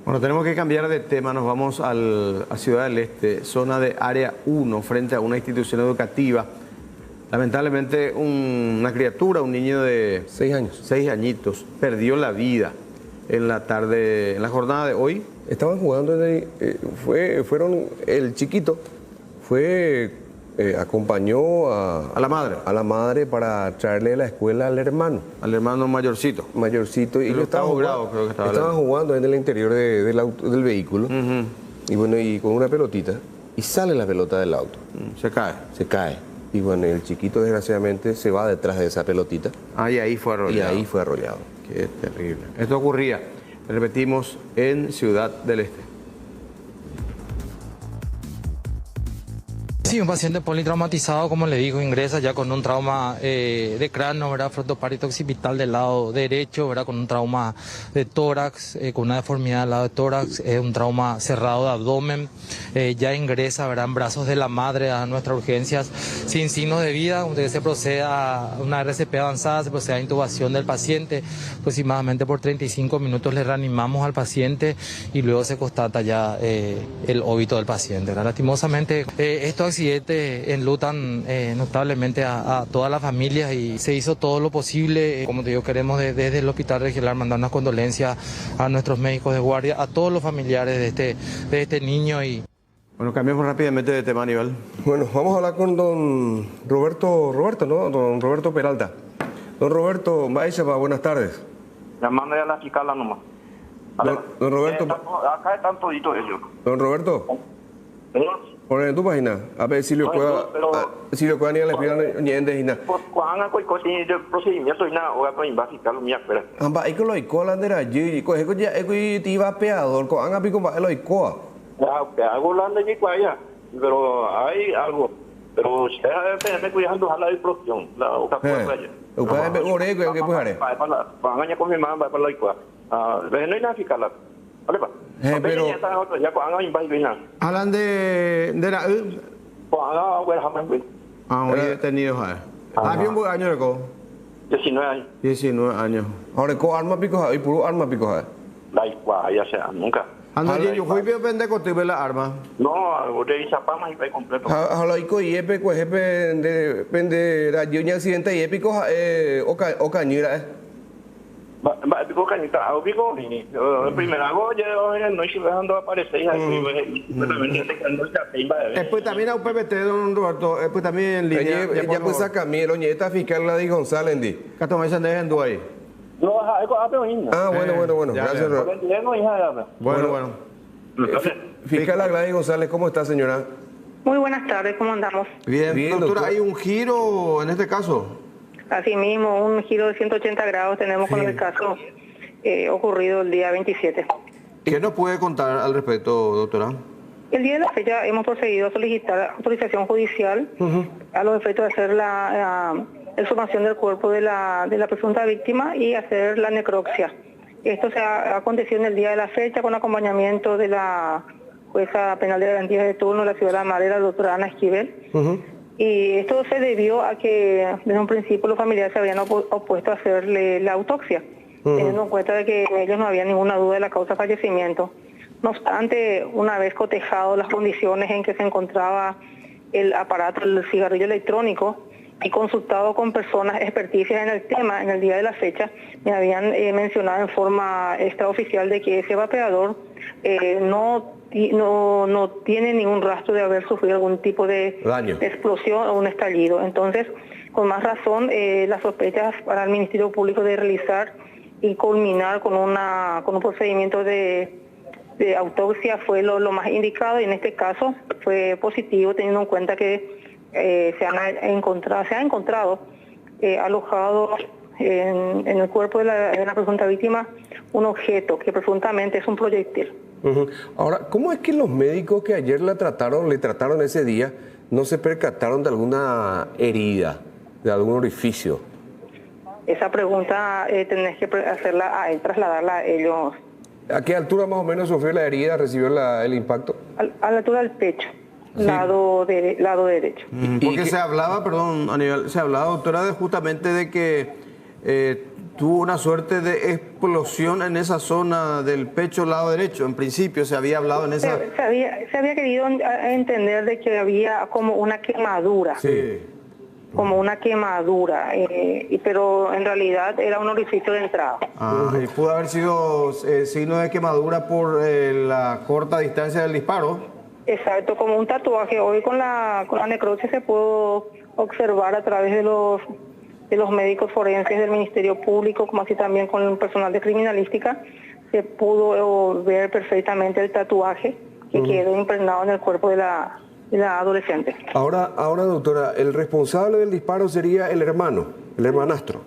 Bueno, tenemos que cambiar de tema, nos vamos a Ciudad del Este, zona de área 1, frente a una institución educativa. Lamentablemente un niño de 6 añitos, perdió la vida en la jornada de hoy. Estaban jugando, el chiquito acompañó a la madre para traerle a la escuela al hermano mayorcito, y ellos estaban jugando en el interior del vehículo, y bueno, y con una pelotita, y sale la pelota del auto, se cae, y bueno, el chiquito desgraciadamente se va detrás de esa pelotita, y ahí fue arrollado. Qué terrible. Esto ocurría, repetimos, en Ciudad del Este. Sí, un paciente politraumatizado, como le digo, ingresa ya con un trauma de cráneo, ¿verdad? Frontoparieto occipital del lado derecho, ¿verdad? Con un trauma de tórax, con una deformidad del lado de tórax, un trauma cerrado de abdomen. Ya ingresa, ¿verdad? En brazos de la madre a nuestras urgencias sin signos de vida, donde se procede a una RCP avanzada, se procede a intubación del paciente. Aproximadamente por 35 minutos le reanimamos al paciente y luego se constata ya el óbito del paciente, ¿verdad? Lastimosamente, estos accidentes enlutan notablemente a todas las familias y se hizo todo lo posible. Como te digo, queremos desde el Hospital Regional mandar unas condolencias a nuestros médicos de guardia, a todos los familiares de este niño. Bueno, cambiamos rápidamente de tema, Aníbal. Bueno, vamos a hablar con don Roberto, ¿no? Don Roberto Peralta. Don Roberto Baixaba, buenas tardes. Llamándole a la fiscal nomás. Don Roberto. Acá están toditos ellos. Don Roberto. Por en tu página, a ver si lo puedo ni a la explicar ni en de pues cuando hay cosas de procedimiento y nada, voy a poner fiscal lo mío, pero amba iko lo iko la ndera ji ko eko ya eko ti va peador ko anga pico ba lo iko ya hago la de allá, pero hay algo, pero ustedes me cuidando a la explosión, la otra cosa allá. Upa me ore que pues haré. Para ganar con mi mamá para la iko. No hay nada fiscal. Vale pa. Pero ya con anga invai bina. Hablan de la Con anga voy a jamás. hoy detenidos. Había un buen año de 19 años. 19 años. ahora ko arma pico y puro arma pico La igual, ya sea, nunca. Ando yo fui bien pendejo te ve la arma. No, de esa pama y va completo. Hala iko yepe ko jepe de pende radio ni accidente y épico o cañira Va pico canita, a pico ni primero hago yo no estoy dejando aparecer y Después también a UPBT, don Roberto, después también en línea. ya pues saca mielo nieta fiscal la de González di. Cato me dejando ahí. No, algo a peor. Bueno, gracias. Bueno. Fiscal Gladys González, ¿cómo está, señora? Muy buenas tardes, ¿cómo andamos? Bien, doctora, ¿hay un giro en este caso? Así mismo, un giro de 180 grados tenemos con el caso ocurrido el día 27. ¿Qué nos puede contar al respecto, doctora? El día de la fecha hemos procedido a solicitar autorización judicial a los efectos de hacer la exhumación del cuerpo de la presunta víctima y hacer la necropsia. Esto se ha acontecido en el día de la fecha con acompañamiento de la jueza penal de garantías de turno de la ciudad de La Madera, la doctora Ana Esquivel. Y esto se debió a que desde un principio los familiares se habían opuesto a hacerle la autopsia, teniendo en cuenta de que ellos no había ninguna duda de la causa de fallecimiento. No obstante, una vez cotejado las condiciones en que se encontraba el aparato, el cigarrillo electrónico, y consultado con personas experticias en el tema en el día de la fecha, me habían mencionado en forma extraoficial de que ese vapeador no tiene ningún rastro de haber sufrido algún tipo de explosión o un estallido. Entonces, con más razón, las sospechas para el Ministerio Público de realizar y culminar con un procedimiento de autopsia fue lo más indicado, y en este caso fue positivo, teniendo en cuenta que se ha encontrado alojado en el cuerpo de la presunta víctima un objeto que presuntamente es un proyectil. Ahora, ¿cómo es que los médicos que ayer le trataron ese día, no se percataron de alguna herida, de algún orificio? Esa pregunta tenés que hacerla a él, trasladarla a ellos. ¿A qué altura más o menos sufrió la herida, recibió el impacto? A la altura del pecho, sí. lado derecho. Porque se hablaba, perdón, Aníbal, se hablaba, doctora, justamente de que tuvo una suerte de explosión en esa zona del pecho lado derecho. En principio se había hablado en esa... Se había querido entender de que había como una quemadura. Sí. Como una quemadura, pero en realidad era un orificio de entrada. Y pudo haber sido signo de quemadura por la corta distancia del disparo. Exacto, como un tatuaje. Hoy con la necropsia se pudo observar a través de los médicos forenses del Ministerio Público, como así también con el personal de criminalística, se pudo ver perfectamente el tatuaje que quedó impregnado en el cuerpo de la adolescente. Ahora, doctora, el responsable del disparo sería el hermanastro.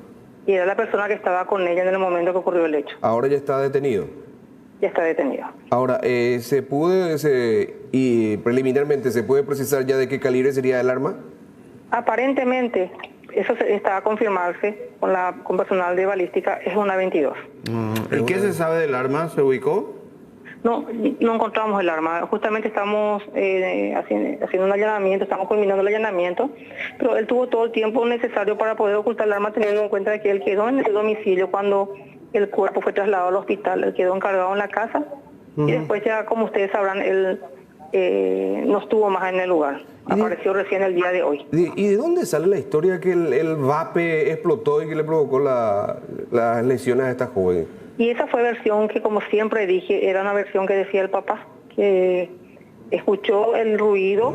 Y era la persona que estaba con ella en el momento que ocurrió el hecho. Ahora ya está detenido. Ya está detenido. Ahora, y preliminarmente, ¿se puede precisar ya de qué calibre sería el arma? Aparentemente, eso está a confirmarse con personal de balística, es una 22. ¿Y qué se sabe del arma? ¿Se ubicó? No encontramos el arma. Justamente estamos haciendo un allanamiento, estamos culminando el allanamiento, pero él tuvo todo el tiempo necesario para poder ocultar el arma, teniendo en cuenta que él quedó en el domicilio cuando el cuerpo fue trasladado al hospital. Él quedó encargado en la casa y después ya, como ustedes sabrán, él no estuvo más en el lugar. Apareció recién el día de hoy. ¿Y de dónde sale la historia que el vape explotó y que le provocó las lesiones a esta joven? Y esa fue versión que, como siempre dije, era una versión que decía el papá, que escuchó el ruido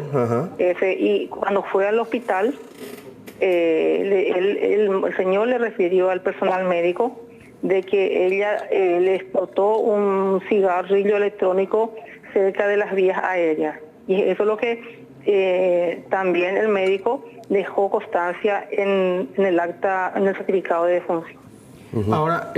y cuando fue al hospital, el señor le refirió al personal médico de que ella le explotó un cigarrillo electrónico cerca de las vías aéreas. Y eso es lo que también el médico dejó constancia en el acta, en el certificado de defunción. Ahora,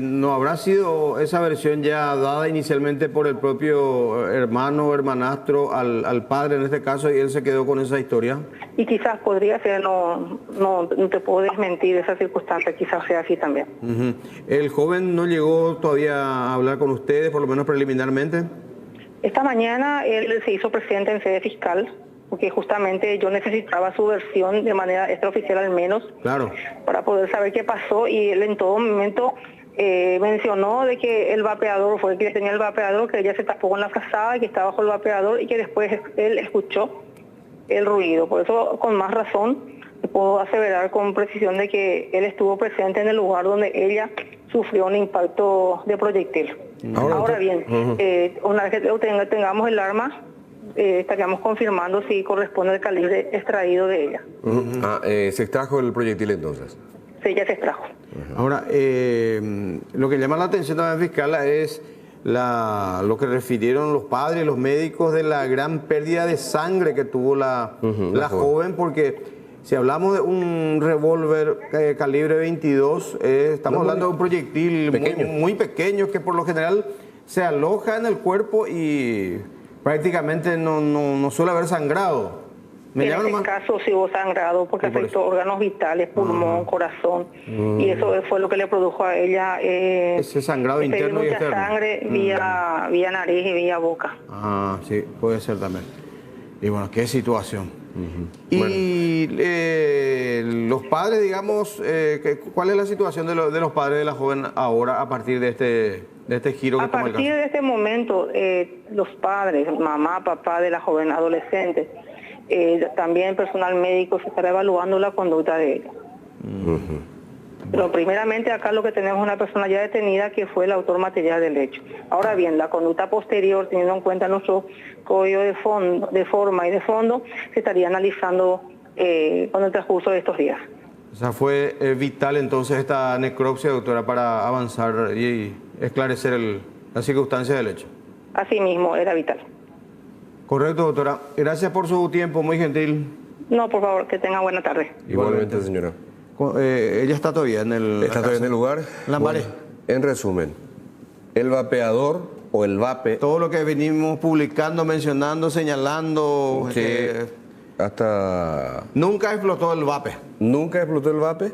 ¿no habrá sido esa versión ya dada inicialmente por el propio hermano o hermanastro al padre en este caso y él se quedó con esa historia? Y quizás podría ser, no te puedo desmentir esa circunstancia, quizás sea así también. ¿El joven no llegó todavía a hablar con ustedes, por lo menos preliminarmente? Esta mañana él se hizo presente en sede fiscal, porque justamente yo necesitaba su versión de manera extraoficial al menos, claro, para poder saber qué pasó, y él en todo momento mencionó de que el vapeador fue el que tenía el vapeador, que ella se tapó con la frazada y que estaba bajo el vapeador y que después él escuchó el ruido. Por eso, con más razón, puedo aseverar con precisión de que él estuvo presente en el lugar donde ella sufrió un impacto de proyectil. Ahora bien, una vez que tengamos el arma, estaríamos confirmando si corresponde al calibre extraído de ella. ¿Se extrajo el proyectil entonces? Sí, ya se extrajo. Ahora, lo que llama la atención también, fiscal, es lo que refirieron los padres y los médicos de la gran pérdida de sangre que tuvo la joven, porque si hablamos de un revólver calibre 22, estamos hablando de un proyectil muy pequeño que por lo general se aloja en el cuerpo y prácticamente no suele haber sangrado. En este caso sí hubo sangrado porque afectó órganos vitales, pulmón, corazón, y eso fue lo que le produjo a ella ese sangrado interno y externo. Sangre vía nariz y vía boca. Sí, puede ser también. Y bueno, qué situación. Y los padres, digamos, ¿cuál es la situación de los padres de la joven ahora a partir de este giro que toma el caso? A partir de este momento, los padres, mamá, papá de la joven adolescente, también el personal médico se estará evaluando la conducta de ella. Pero primeramente acá lo que tenemos es una persona ya detenida que fue el autor material del hecho. Ahora bien, la conducta posterior, teniendo en cuenta nuestro código de forma y de fondo, se estaría analizando con el transcurso de estos días. O sea, fue vital entonces esta necropsia, doctora, para avanzar y esclarecer las circunstancias del hecho. Así mismo, era vital. Correcto, doctora. Gracias por su tiempo, muy gentil. No, por favor, que tenga buena tarde. Igualmente, señora. Ella está todavía en el... ¿Está todavía en el lugar? Lambaré. Bueno, en resumen, el vapeador o el vape... Todo lo que venimos publicando, mencionando, señalando... que hasta... Nunca explotó el vape. Nunca explotó el vape.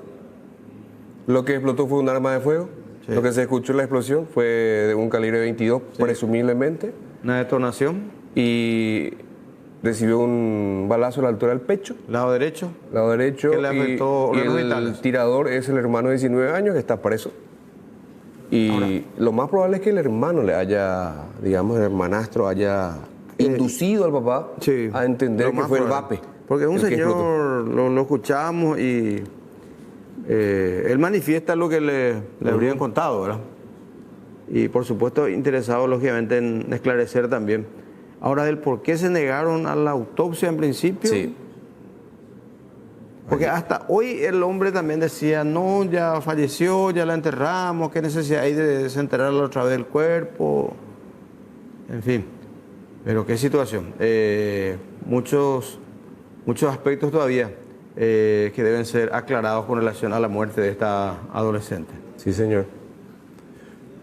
Lo que explotó fue un arma de fuego. Sí. Lo que se escuchó en la explosión fue de un calibre 22, sí, presumiblemente. Una detonación. Y recibió un balazo a la altura del pecho. Lado derecho. Lado derecho. Que le afectó y el tirador es el hermano de 19 años que está preso. Y ahora, lo más probable es que el hermano le haya, digamos, el hermanastro haya inducido al papá, sí, a entender que fue el vape. Porque un señor, lo escuchamos y él manifiesta lo que le habrían contado, ¿verdad? Y por supuesto interesado lógicamente en esclarecer también. Ahora, del por qué se negaron a la autopsia en principio. Sí. Porque hasta hoy el hombre también decía, no, ya falleció, ya la enterramos, qué necesidad hay de desenterrarla otra vez del cuerpo. En fin, pero qué situación. Muchos aspectos todavía que deben ser aclarados con relación a la muerte de esta adolescente. Sí, señor.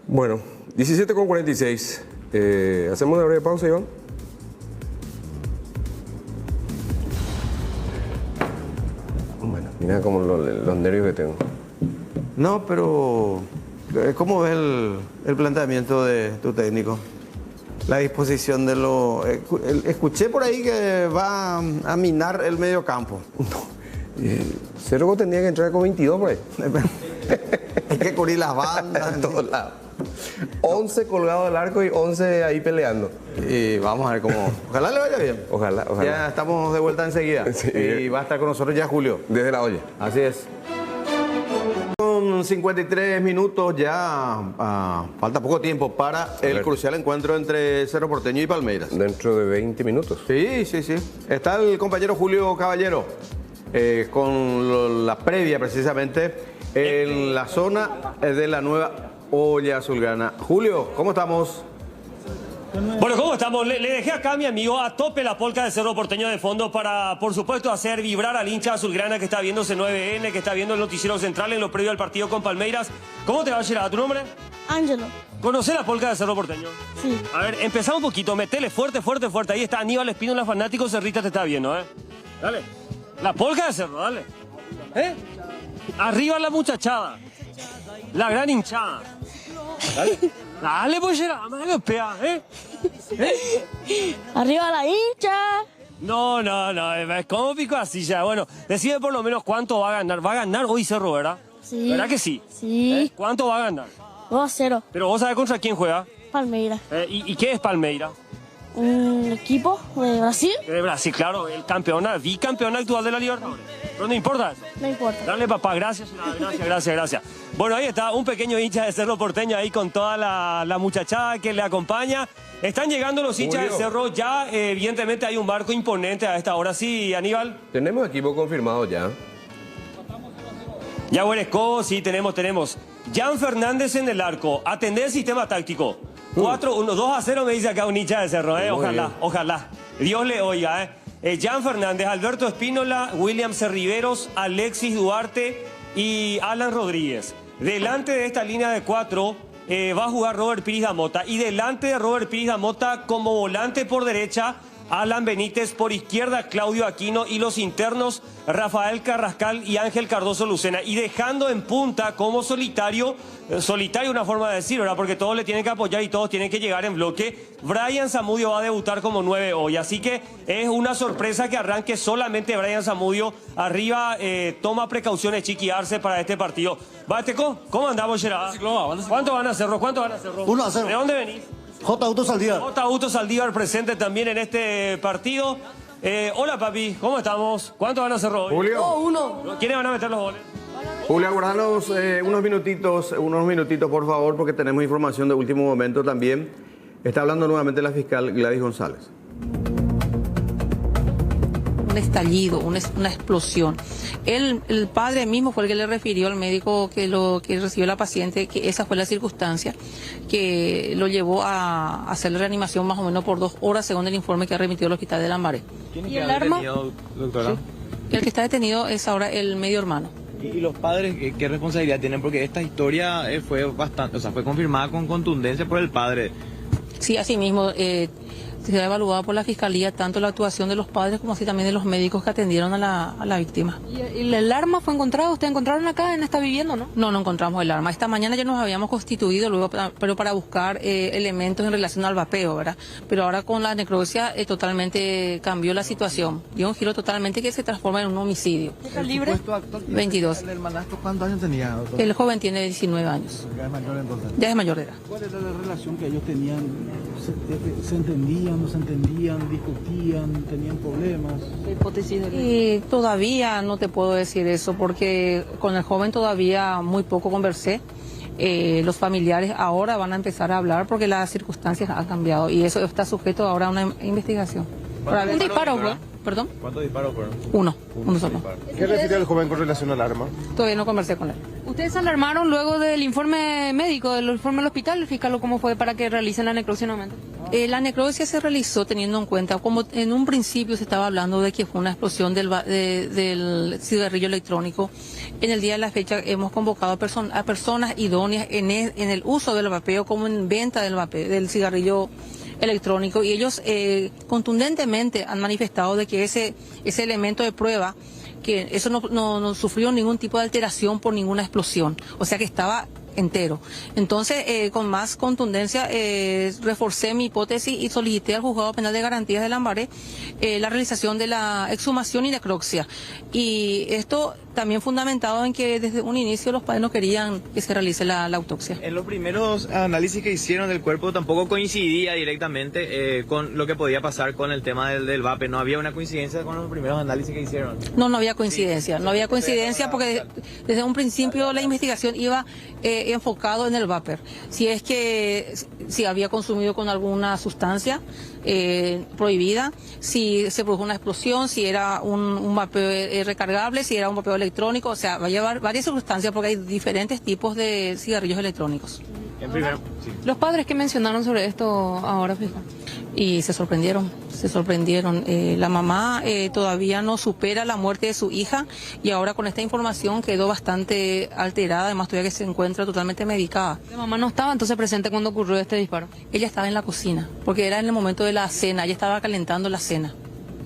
Bueno, 17:46. ¿Hacemos una breve pausa, Iván? Bueno, mira como los nervios que tengo. No, pero ¿cómo ves el planteamiento de tu técnico? La disposición de lo... Escuché por ahí que va a minar el medio campo. Cerro tenía que entrar con 22 por ahí. Hay que cubrir las bandas. En todos lados. 11 colgados del arco y 11 ahí peleando. Y vamos a ver cómo... Ojalá le vaya bien. Ojalá. Ya estamos de vuelta enseguida. Sí. Y va a estar con nosotros ya Julio. Desde la olla. Así es. Con 53 minutos ya, falta poco tiempo para el crucial encuentro entre Cerro Porteño y Palmeiras. Dentro de 20 minutos. Sí. Está el compañero Julio Caballero con la previa precisamente en la zona de la nueva olla azulgrana. Julio, ¿cómo estamos? Bueno, ¿cómo estamos? Le dejé acá a mi amigo a tope la polca de Cerro Porteño de fondo para, por supuesto, hacer vibrar al hincha azulgrana que está viendo C9N, que está viendo el noticiero central en lo previo al partido con Palmeiras. ¿Cómo te va, Gerard? ¿Tu nombre? Ángelo. ¿Conocés la polca de Cerro Porteño? Sí. A ver, empezamos un poquito, metele fuerte. Ahí está Aníbal Espínola, fanático cerrita, te está viendo, ¿eh? Dale. La polca de Cerro, dale. Arriba la muchachada. La gran hinchada. Dale. Dale, pues, Gerard, me golpea, ¡Arriba la hincha! No, ¿cómo pico así ya? Bueno, decide por lo menos cuánto va a ganar. Va a ganar hoy Cerro, ¿verdad? Sí. ¿Verdad que sí? Sí. ¿Cuánto va a ganar? 2-0. Pero vos sabés contra quién juega. Palmeiras. ¿Y qué es Palmeiras? Un equipo de Brasil. De Brasil, claro, el bicampeón actual de la Libertadores. Pero no importa eso. No importa. Dale, papá, gracias. Bueno, ahí está, un pequeño hincha de Cerro Porteño ahí con toda la muchachada que le acompaña. Están llegando los hinchas de Cerro, ya evidentemente hay un barco imponente a esta hora. Sí, Aníbal. Tenemos equipo confirmado ya. Ya Hueresco, sí, tenemos. Jan Fernández en el arco, atender el sistema táctico. 2-0 me dice acá un hincha de Cerro, ojalá. Dios le oiga, Jan Fernández, Alberto Espínola, William Cerriveros, Alexis Duarte y Alan Rodríguez. Delante de esta línea de 4 va a jugar Robert Pires da Mota. Y delante de Robert Pires da Mota, como volante por derecha, Alan Benítez, por izquierda Claudio Aquino y los internos Rafael Carrascal y Ángel Cardoso Lucena. Y dejando en punta como solitario una forma de decir, ¿verdad? Porque todos le tienen que apoyar y todos tienen que llegar en bloque. Brian Zamudio va a debutar como 9 hoy, así que es una sorpresa que arranque solamente Brian Zamudio. Arriba toma precauciones Chiqui Arce para este partido. Bateco, ¿cómo andamos, Gerard? ¿Cuánto van a hacer? 1-0. ¿De dónde venís? J. Auto Saldívar. J. Auto Saldívar presente también en este partido. Hola, papi, ¿cómo estamos? ¿Cuánto van a hacer hoy? Julio. 1. ¿Quiénes van a meter los goles? Julio, aguardanos unos minutitos, por favor, porque tenemos información de último momento también. Está hablando nuevamente la fiscal Gladys González. Un estallido, una explosión. El padre mismo fue el que le refirió al médico que recibió la paciente, que esa fue la circunstancia que lo llevó a hacer la reanimación más o menos por 2 horas, según el informe que ha remitido el hospital de Lambaré. ¿Y el arma? Doctora? Sí. El que está detenido es ahora el medio hermano. ¿Y los padres qué responsabilidad tienen? Porque esta historia fue bastante, o sea, fue confirmada con contundencia por el padre. Sí, así mismo. Se ha evaluado por la Fiscalía tanto la actuación de los padres como así también de los médicos que atendieron a la víctima. ¿Y el arma fue encontrado? ¿Ustedes encontraron acá en esta vivienda, no? No encontramos el arma. Esta mañana ya nos habíamos constituido luego, pero para buscar elementos en relación al vapeo, ¿verdad? Pero ahora con la necropsia totalmente cambió la situación. Dio un giro totalmente que se transforma en un homicidio. ¿Qué calibre? 22. ¿El hermanastro cuántos años tenía, doctor? El joven tiene 19 años. Ya es mayor entonces. Ya es mayor de edad. ¿Cuál era la relación que ellos tenían? ¿Se entendían, no se entendían, discutían, tenían problemas? ¿Qué hipótesis de Y todavía no te puedo decir eso porque con el joven todavía muy poco conversé. Los familiares ahora van a empezar a hablar porque las circunstancias han cambiado y eso está sujeto ahora a una investigación. ¿Un disparo fue? ¿Perdón? ¿Cuántos disparos fueron? Uno solo. ¿Qué refirió el joven con relación al arma? Todavía no conversé con él. ¿Ustedes se alarmaron luego del informe médico, del informe del hospital? El fiscal, ¿cómo fue para que realicen la necropsia nuevamente? La necropsia se realizó teniendo en cuenta, como en un principio se estaba hablando de que fue una explosión del cigarrillo electrónico. En el día de la fecha hemos convocado a personas idóneas en el uso del vapeo como en venta del cigarrillo electrónico y ellos contundentemente han manifestado de que ese elemento de prueba, que eso no sufrió ningún tipo de alteración por ninguna explosión, o sea que estaba entero. Entonces, con más contundencia, reforcé mi hipótesis y solicité al Juzgado Penal de Garantías de Lambaré la realización de la exhumación y necropsia. Y esto también fundamentado en que desde un inicio los padres no querían que se realice la autopsia. En los primeros análisis que hicieron del cuerpo tampoco coincidía directamente con lo que podía pasar con el tema del vape. No había una coincidencia con los primeros análisis que hicieron. No había coincidencia. No había coincidencia porque desde un principio la investigación iba enfocado en el vapor. Si había consumido con alguna sustancia prohibida, si se produjo una explosión, si era un vapeo recargable, si era un vapeo electrónico, o sea, va a llevar varias circunstancias porque hay diferentes tipos de cigarrillos electrónicos. ¿Los padres qué mencionaron sobre esto ahora, fija? Y se sorprendieron. La mamá todavía no supera la muerte de su hija y ahora con esta información quedó bastante alterada, además todavía que se encuentra totalmente medicada. La mamá no estaba entonces presente cuando ocurrió este disparo. Ella estaba en la cocina, porque era en el momento de la cena, ella estaba calentando la cena.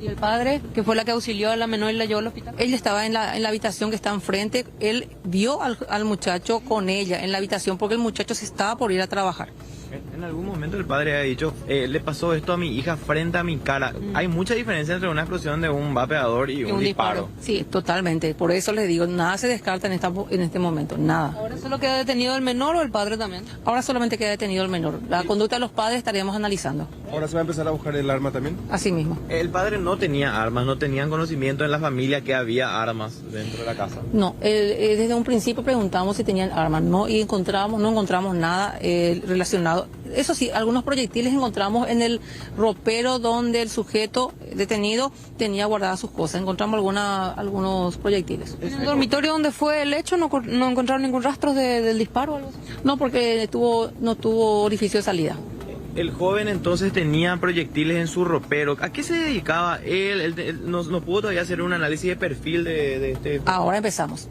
¿Y el padre, que fue la que auxilió a la menor y la llevó al hospital? Él estaba en la habitación que está enfrente, él vio al muchacho con ella en la habitación porque el muchacho se estaba por ir a trabajar. En algún momento el padre ha dicho, le pasó esto a mi hija frente a mi cara. Hay mucha diferencia entre una explosión de un vapeador y un disparo. Sí, totalmente. Por eso les digo, nada se descarta en este momento, nada. ¿Ahora solo queda detenido el menor o el padre también? Ahora solamente queda detenido el menor. La conducta de los padres estaríamos analizando. ¿Ahora se va a empezar a buscar el arma también? Así mismo. El padre no tenía armas, no tenían conocimiento en la familia que había armas dentro de la casa. No, desde un principio preguntamos si tenían armas, no encontramos nada relacionado. Eso sí, algunos proyectiles encontramos en el ropero donde el sujeto detenido tenía guardadas sus cosas. Encontramos algunos proyectiles. ¿En el dormitorio donde fue el hecho no encontraron ningún rastro del disparo o algo así? No, porque no tuvo orificio de salida. El joven entonces tenía proyectiles en su ropero. ¿A qué se dedicaba él? No pudo todavía hacer un análisis de perfil de este... Ahora empezamos.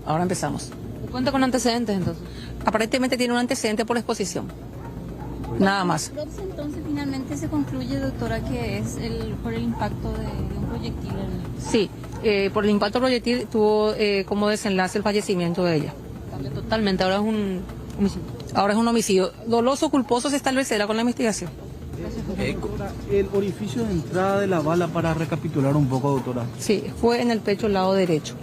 ¿Cuenta con antecedentes entonces? Aparentemente tiene un antecedente por exposición. Nada más. Entonces finalmente se concluye, doctora, que es por el impacto de un proyectil. Sí, por el impacto proyectil tuvo como desenlace el fallecimiento de ella. Cambia totalmente, ahora es un homicidio. Ahora es un homicidio. Doloso, culposo, se establecerá con la investigación. El orificio de entrada de la bala, para recapitular un poco, doctora. Sí, fue en el pecho lado derecho.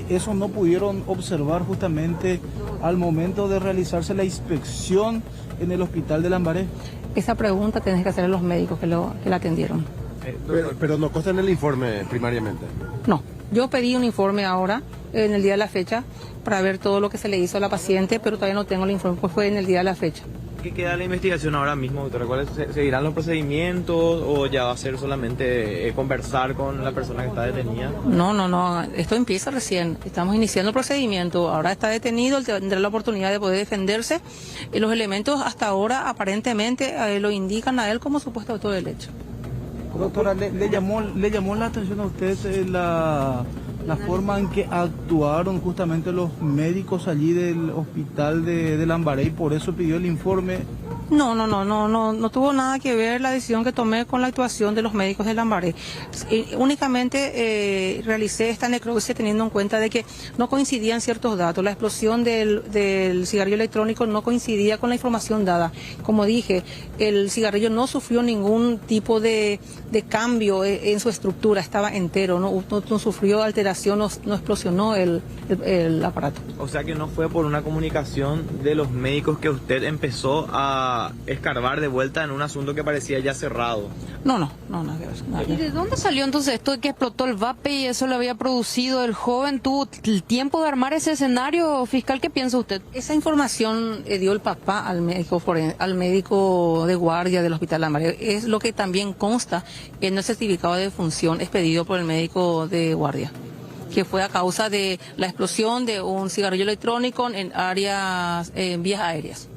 ¿Eso no pudieron observar justamente al momento de realizarse la inspección en el hospital de Lambaré? Esa pregunta tenés que hacer a los médicos que la atendieron. Pero no consta en el informe primariamente. No, yo pedí un informe ahora, en el día de la fecha, para ver todo lo que se le hizo a la paciente, pero todavía no tengo el informe, pues fue en el día de la fecha. ¿Qué queda la investigación ahora mismo, doctora? ¿Cuáles seguirán los procedimientos o ya va a ser solamente conversar con la persona que está detenida? No, esto empieza recién. Estamos iniciando el procedimiento. Ahora está detenido, él tendrá la oportunidad de poder defenderse. Los elementos hasta ahora aparentemente lo indican a él como supuesto autor del hecho. Doctora, ¿le llamó la atención a usted La forma en que actuaron justamente los médicos allí del hospital de Lambaré, y por eso pidió el informe. No tuvo nada que ver la decisión que tomé con la actuación de los médicos de Lambaré. Únicamente realicé esta necropsia teniendo en cuenta de que no coincidían ciertos datos. La explosión del cigarrillo electrónico no coincidía con la información dada. Como dije, el cigarrillo no sufrió ningún tipo de cambio en su estructura, estaba entero, no sufrió alteración, no explosionó el aparato. O sea que no fue por una comunicación de los médicos que usted empezó a escarbar de vuelta en un asunto que parecía ya cerrado. No, nada que ver. Nada que ¿Y ver. de dónde salió entonces esto de que explotó el vape y eso lo había producido el joven? ¿Tuvo el tiempo de armar ese escenario, fiscal? ¿Qué piensa usted? Esa información dio el papá al médico de guardia del Hospital Lambaré. Es lo que también consta en el certificado de defunción expedido por el médico de guardia, que fue a causa de la explosión de un cigarrillo electrónico en vías aéreas.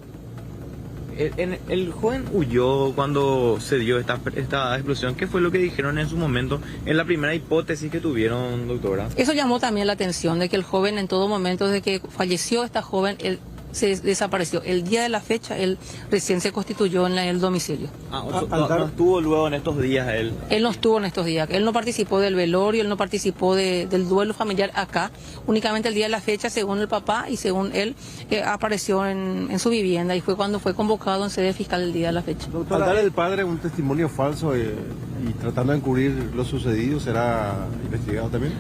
El joven huyó cuando se dio esta explosión. ¿Qué fue lo que dijeron en su momento en la primera hipótesis que tuvieron, doctora? Eso llamó también la atención, de que el joven en todo momento, desde que falleció esta joven, él se desapareció. El día de la fecha, él recién se constituyó en el domicilio. No estuvo luego en estos días él. Él no estuvo en estos días. Él no participó del velorio, él no participó del duelo familiar acá. Únicamente el día de la fecha, según el papá y según él, apareció en su vivienda y fue cuando fue convocado en sede fiscal el día de la fecha. Al dar el padre un testimonio falso y tratando de encubrir lo sucedido, ¿será investigado también?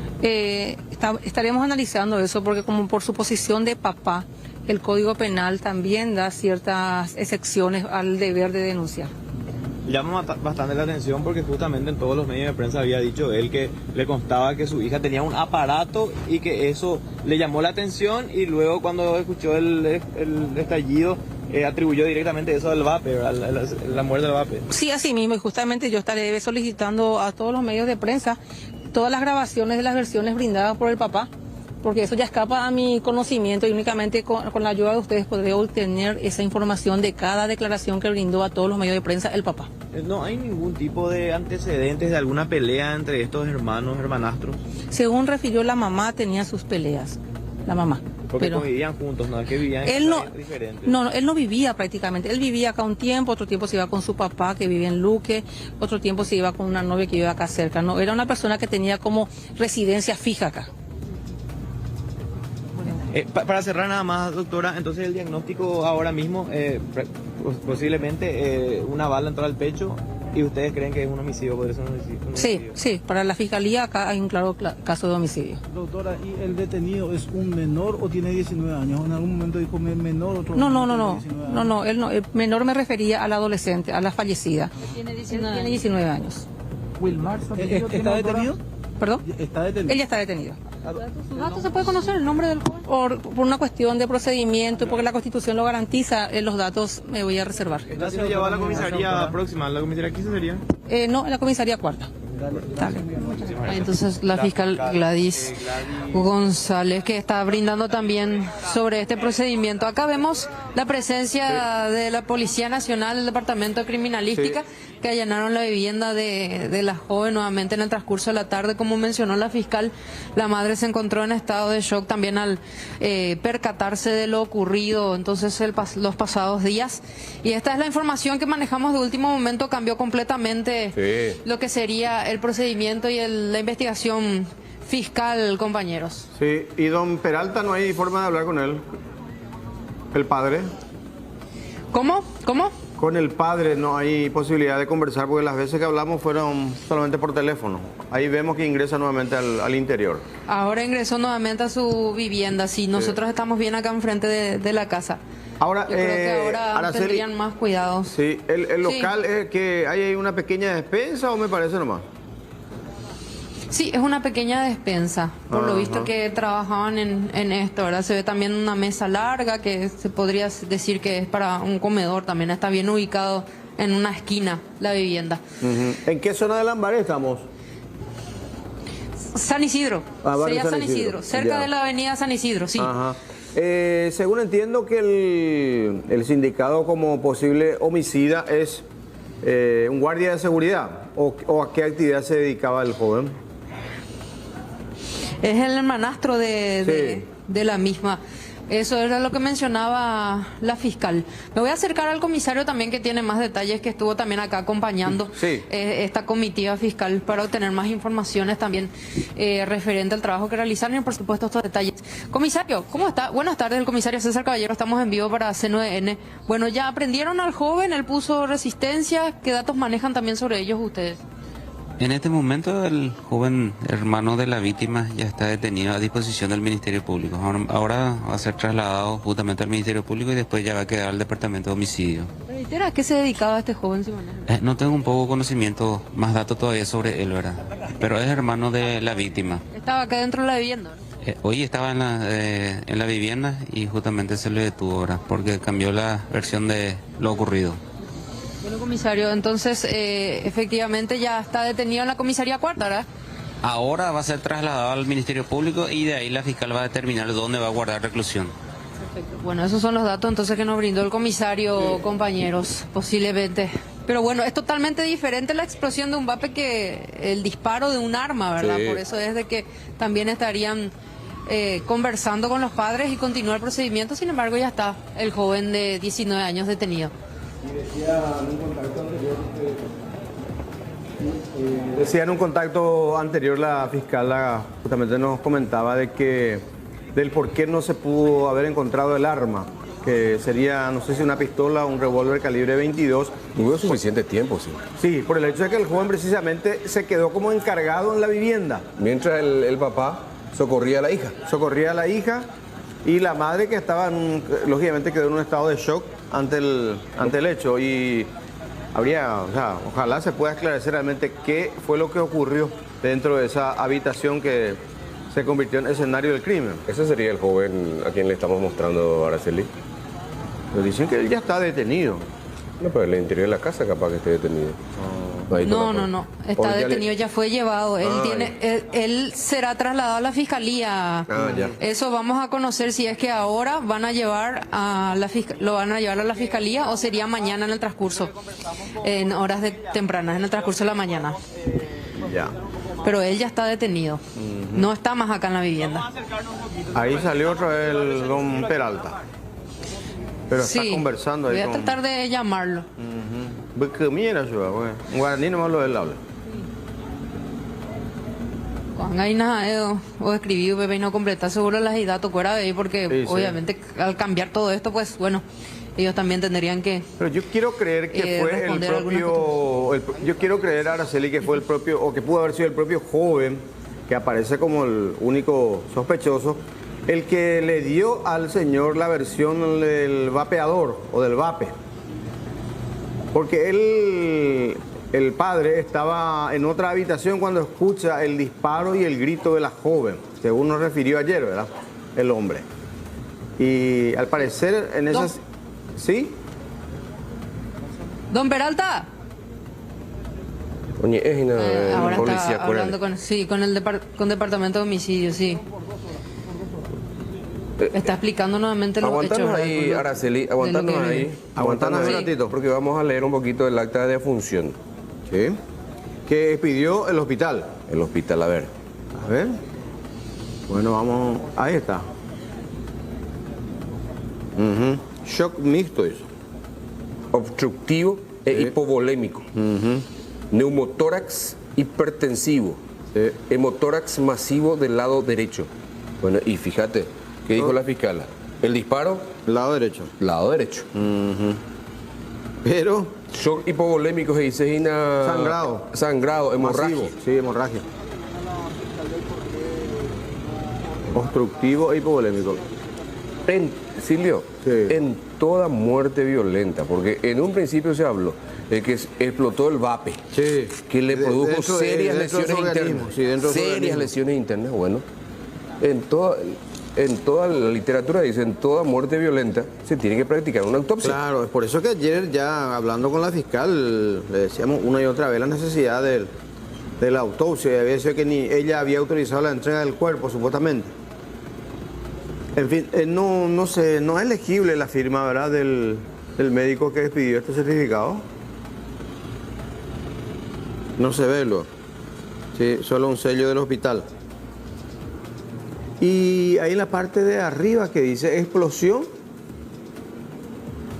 Estaremos analizando eso porque como por su posición de papá, el Código Penal también da ciertas excepciones al deber de denunciar. Llama bastante la atención porque justamente en todos los medios de prensa había dicho él que le constaba que su hija tenía un aparato y que eso le llamó la atención, y luego cuando escuchó el estallido atribuyó directamente eso al vape, la muerte del vape. Sí, así mismo, y justamente yo estaré solicitando a todos los medios de prensa todas las grabaciones de las versiones brindadas por el papá, porque eso ya escapa a mi conocimiento y únicamente con la ayuda de ustedes podré obtener esa información de cada declaración que brindó a todos los medios de prensa el papá. ¿No hay ningún tipo de antecedentes de alguna pelea entre estos hermanastros? Según refirió la mamá, tenía sus peleas, la mamá. Porque convivían juntos, ¿no? Que vivían en diferentes. No, él no vivía prácticamente. Él vivía acá un tiempo, otro tiempo se iba con su papá que vivía en Luque, otro tiempo se iba con una novia que vivía acá cerca. No, era una persona que tenía como residencia fija acá. Para cerrar nada más, doctora, entonces el diagnóstico ahora mismo, posiblemente una bala entró al pecho, y ustedes creen que es un homicidio, podría ser un homicidio. Sí, para la fiscalía acá hay un claro caso de homicidio. Doctora, ¿y el detenido es un menor o tiene 19 años? En algún momento dijo menor, otro No, el menor me refería al adolescente, a la fallecida. Tiene 19 años. Wilmar, ¿está detenido? ¿Perdón? ¿Está detenido? Él ya está detenido. ¿Sus datos se puede conocer el nombre del joven? Por una cuestión de procedimiento, porque la Constitución lo garantiza, los datos me voy a reservar. ¿Está siendo llevado a la comisaría próxima? ¿La comisaría 15 sería? No, en la comisaría cuarta. Dale. Entonces la fiscal Gladys González, que está brindando también sobre este procedimiento. Acá vemos la presencia de la Policía Nacional del Departamento de Criminalística, que allanaron la vivienda de la joven nuevamente en el transcurso de la tarde. Como mencionó la fiscal, la madre se encontró en estado de shock también al percatarse de lo ocurrido entonces los pasados días. Y esta es la información que manejamos de último momento. Cambió completamente lo que sería el procedimiento y la investigación fiscal, compañeros. Sí, y don Peralta, no hay forma de hablar con él, el padre. ¿Cómo? Con el padre no hay posibilidad de conversar porque las veces que hablamos fueron solamente por teléfono. Ahí vemos que ingresa nuevamente al interior. Ahora ingresó nuevamente a su vivienda. Sí, nosotros estamos bien acá enfrente de la casa. Ahora, yo creo que ahora Araceli, tendrían más cuidados. Sí, el local es que hay ahí una pequeña despensa, o me parece nomás. Sí, es una pequeña despensa, por lo visto que trabajaban en esto, ¿verdad? Se ve también una mesa larga que se podría decir que es para un comedor, también está bien ubicado en una esquina la vivienda. ¿En qué zona de Lambaré estamos? San Isidro, sería San Isidro, cerca de la avenida San Isidro, sí. Ajá. Según entiendo que el sindicado como posible homicida es un guardia de seguridad, o a qué actividad se dedicaba el joven. es el hermanastro de la misma. Eso era lo que mencionaba la fiscal. Me voy a acercar al comisario también, que tiene más detalles, que estuvo también acá acompañando esta comitiva fiscal para obtener más informaciones también referente al trabajo que realizaron y por supuesto estos detalles. Comisario, ¿cómo está? Buenas tardes, el comisario César Caballero, estamos en vivo para C9N. Bueno, ya aprendieron al joven, él puso resistencia, ¿qué datos manejan también sobre ellos ustedes? En este momento el joven hermano de la víctima ya está detenido a disposición del Ministerio Público. Ahora va a ser trasladado justamente al Ministerio Público y después ya va a quedar al Departamento de Homicidio. ¿A qué se dedicaba este joven, Simón? No tengo un poco conocimiento, más datos todavía sobre él, ¿verdad? Pero es hermano de la víctima. Estaba acá dentro de la vivienda. Hoy estaba en la vivienda y justamente se le detuvo ahora porque cambió la versión de lo ocurrido. Bueno, comisario, entonces efectivamente ya está detenido en la comisaría cuarta, ¿verdad? Ahora va a ser trasladado al Ministerio Público y de ahí la fiscal va a determinar dónde va a guardar reclusión. Perfecto. Bueno, esos son los datos entonces que nos brindó el comisario, compañeros, posiblemente. Pero bueno, es totalmente diferente la explosión de un vape que el disparo de un arma, ¿verdad? Por eso es de que también estarían conversando con los padres y continuar el procedimiento. Sin embargo, ya está el joven de 19 años detenido. Decía en un contacto anterior la fiscal, justamente nos comentaba del por qué no se pudo haber encontrado el arma, que sería, no sé si una pistola o un revólver calibre 22. No hubo suficiente tiempo, sí. Sí, por el hecho de que el joven precisamente se quedó como encargado en la vivienda. Mientras el papá socorría a la hija. Socorría a la hija y la madre, que estaba, lógicamente, quedó en un estado de shock ante el hecho, y ojalá se pueda esclarecer realmente qué fue lo que ocurrió dentro de esa habitación que se convirtió en escenario del crimen. Ese sería el joven a quien le estamos mostrando, Araceli. Pero dicen que él ya está detenido. No, pero en el interior de la casa capaz que esté detenido. No. Está detenido, ya fue llevado. Él será trasladado a la fiscalía. Eso vamos a conocer si es que ahora van a llevar lo van a llevar a la fiscalía o sería mañana en el transcurso, en horas tempranas, en el transcurso de la mañana. Ya. Pero él ya está detenido. No está más acá en la vivienda. Ahí salió otra vez el don Peralta. Pero está conversando ahí. Voy a tratar de llamarlo. Porque mira, un guaraní no me hablo del habla. Cuando hay nada, o escribí, Pepe, y no completar seguro las datos fuera de ahí, porque obviamente al cambiar todo esto, pues bueno, ellos también tendrían que. Pero yo quiero creer que fue el propio. Yo quiero creer, Araceli, que fue el propio, o que pudo haber sido el propio joven, que aparece como el único sospechoso, el que le dio al señor la versión del vapeador o del vape. Porque el padre estaba en otra habitación cuando escucha el disparo y el grito de la joven, según nos refirió ayer, ¿verdad? El hombre. Y al parecer en esas... ¿Sí? Don Peralta. Oye, es una ahora policía está hablando con Departamento de Homicidio, sí. Está explicando nuevamente los hechos. Aguantanos ahí, Araceli, aguantanos ahí un ratito, porque vamos a leer un poquito del acta de defunción. ¿Sí? ¿Qué pidió el hospital? El hospital, a ver. A ver. Bueno, vamos. Ahí está. Shock mixto eso. Obstructivo e hipovolémico. Neumotórax hipertensivo. Hemotórax masivo del lado derecho. Bueno, y fíjate, ¿qué dijo la fiscal? ¿El disparo? Lado derecho. Lado derecho. Pero... shock hipovolémico se dice sangrado, hemorragia. Masivo. Sí, hemorragia. Obstructivo e hipovolémico. Silvio, en toda muerte violenta, porque en un principio se habló de que explotó el vape, que le produjo serias lesiones internas. Serias lesiones internas, bueno. En toda la literatura dice, en toda muerte violenta se tiene que practicar una autopsia. Claro, es por eso que ayer ya hablando con la fiscal le decíamos una y otra vez la necesidad de la autopsia. Había sido que ni ella había autorizado la entrega del cuerpo, supuestamente. En fin, no sé, no es legible la firma, ¿verdad?, del médico que expidió este certificado. No se ve, sí, solo un sello del hospital. Y ahí en la parte de arriba que dice explosión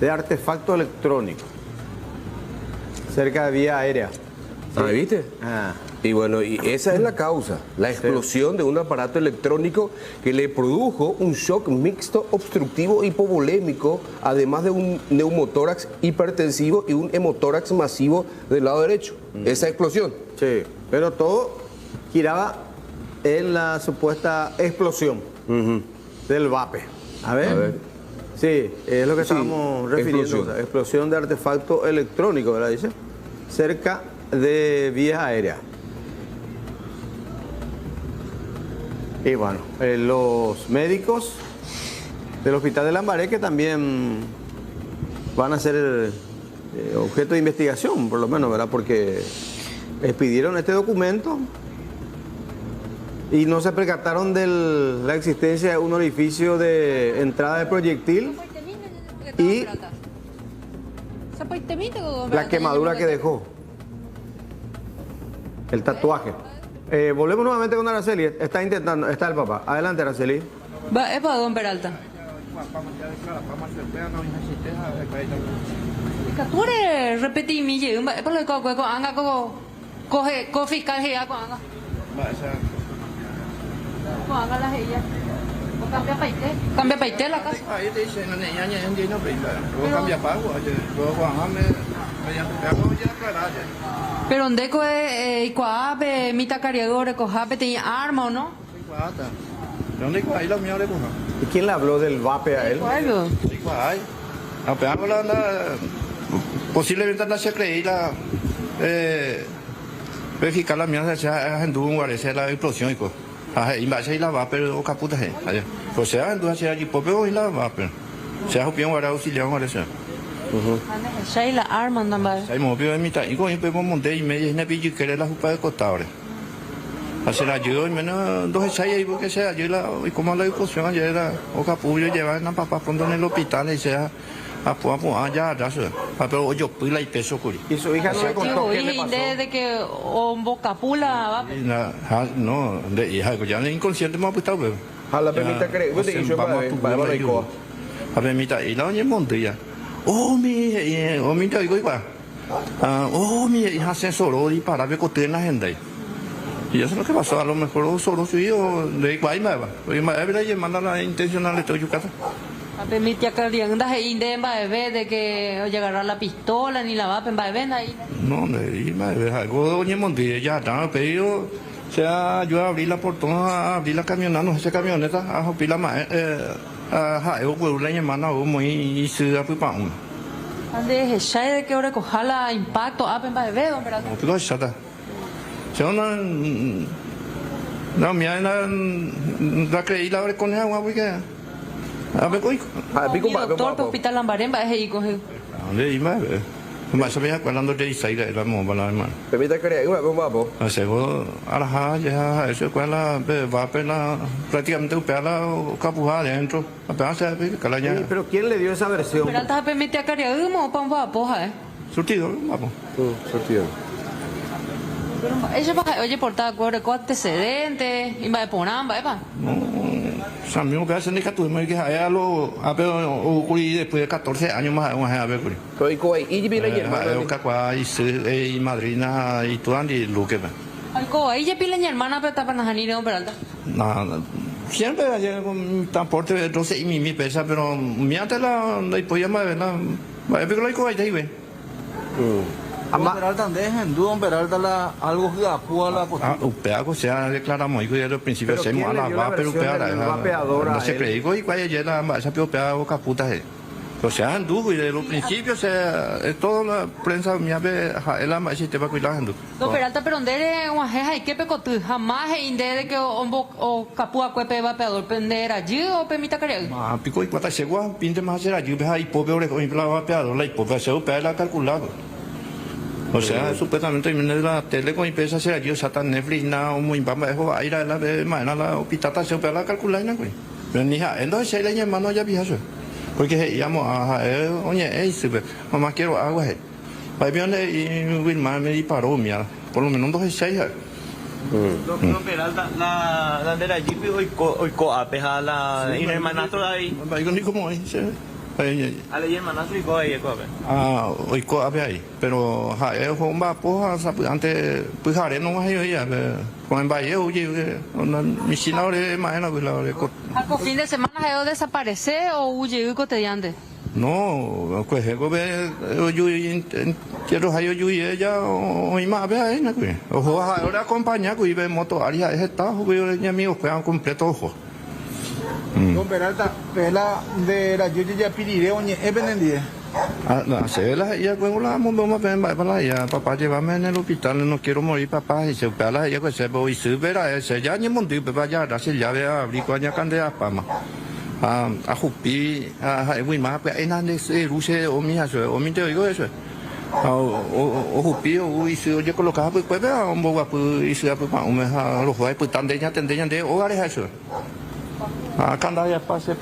de artefacto electrónico cerca de vía aérea. Ah, ¿viste? Y bueno, y esa es la causa, la explosión de un aparato electrónico que le produjo un shock mixto obstructivo hipovolémico, además de un neumotórax hipertensivo y un hemotórax masivo del lado derecho. Esa explosión. Sí, pero todo giraba en la supuesta explosión del VAPE. A ver. Sí, es lo que estábamos refiriendo. O sea, explosión de artefacto electrónico, ¿verdad? Dice, cerca de vías aéreas. Y bueno, los médicos del Hospital de Lambaré que también van a ser objeto de investigación, por lo menos, ¿verdad? Porque expidieron este documento y no se percataron de la existencia de un orificio de entrada de proyectil y la quemadura que dejó, el tatuaje. Volvemos nuevamente con Araceli. Está intentando, está el papá. Adelante, Araceli. Va, es para don Peralta. Capture, repetí mi ye, es para el coco, anga coge fiscal gea con anga. Con anga la gea. Cambia paite la casa. Ahí te dicen, no niña, no pero cambia pago, luego Juan pero donde coe iguape mita cargador cojape tenía arma o no? ¿Dónde ahí la mía le coja? ¿Y quién le habló del VAPE a él? Posiblemente no se creía verificar la mía se en un guarece la explosión y cosa. Y va a ser la VAPE o caputa pues se en duda se allí popeo y la VAPE se ha copiado guardado auxiliar guarece. Sai la arma namba. Sai movió en mitad y con el pego monté y media y nepi que era la jupa de costable. Hacer ayuda y menos dos ensayos y porque se ayuda y como la discusión ayer era o capullo llevar a papá pronto en el hospital y sea allá pero yo pila y peso curi. Y su hija no le contó qué le pasó. De que o capula no de hija ya no inconsciente me ha puesto pero. A la permita creer, usted hizo para a permita y la oñe monte ya. Mi te digo igual. Mi hija se soló y para ver que en la gente. Y eso es lo que pasó, a lo mejor solo su hijo de igual me va. Oye, me va a mandar la intencional de todo yo casa. A permitir que alguien da inde va a ver de que llegará la pistola ni la va a ver ahí. No, de algo doña Monti ya estaba pedido sea ayuda a abrir la portón, a abrir la camioneta, no sé camioneta, a abrir la la mano muy ciudad pues para uno. Ande de que ahora coja impacto a para ver don verdad. No pero chata. Se no mía la creí la ver con agua porque a ver coi. A pico para hospital Lambaré va a ir coge. Ande y más. Mà sao bây giờ quan lâm tôi xảy ra là một vấn đề mà. Bởi vì ta cái này cũng là không bảo. Sẽ có alaha ya sẽ quan là về và về là prácticamente tu pela capuja dentro. Apenas se ve que la ya. Pero quién le dio esa versión? Pero ta permite a cargar mo pa va poja. Surtido, vamos. Surtido. Pero ella va oye portar acuerdo con antecedentes y va a poner va. Samio que hacen de que tuvimos que allá lo pero ocurrí después de 14 años más vamos a ver ocurrí. Rồi cô ấy y pila hermana. Yo qua y madrina y tú andi lo que. Ay cô ấy ya pila hermana pero está para Najani no Peralta. No, siempre allá con transporte 12 y mi pesa pero mi antes la podía más ver la va a ver lo que hay ahí ve. Peralta dejen duda Peralta algo que apúa la cosa. Upeago se ha declarado muy desde el principio hacemos a la va pero no se cree y cuál ya la esa peado caputa es. O sea, anduvo y desde los principios toda la prensa me ve la más si te va a cuidar andu. No Peralta pero donde una jeja y que pecotu jamás de que o capua cuepe va peador pender allí o permita creer. Ah, pico y cuata segua pinte más será allí ve ahí pobre o va peador la hipo se opera la calculado. O sea, supuestamente viene de la tele con empresa será yo satan Netflix na muy bamba dejo a ir a la de mañana la hospital se opera la calcular na güey. Pero ni ja, entonces se le llama no ya viaje. Porque llamo a oye, mamá quiero agua. Ahí viene y Wilmar me disparó, mira, por lo menos 2 6. Don Peralta, la de la Jeep hoy coapeja la hermanastro ahí. Ni como ahí, sí. A la hermanastro y coa ahí coape. Hoy coape ahí, pero es un vapo, antes pues haré no más ahí ya, con el valle huye, mi sinadores más en la ¿Al fin de semana ha desaparece o huye y cotidiante? No, pues es que yo quiero que yo ella hoy más vea ahí, ¿no? Ojo, ahora acompaña que iba en moto área es esta, yo ya amigos que han completo ojo. Don Peralta, pela de la yuya ya pirire oñe es venendía. No, se la ella cuando la mundo más ven para la ya papá llévame en el hospital no quiero morir papá y se pela ella que se voy subir a ese ya ni monte papá ya así ya ve abrir coña candea pama. A Jupi, a Winma, en Andes, Rusia, o mi hace, o mi te oigo eso. O Jupi, o hizo yo colocaba, pues, a un boba, pues, hizo a los jueces, pues, tendeña de hogares eso. A Candadia pase,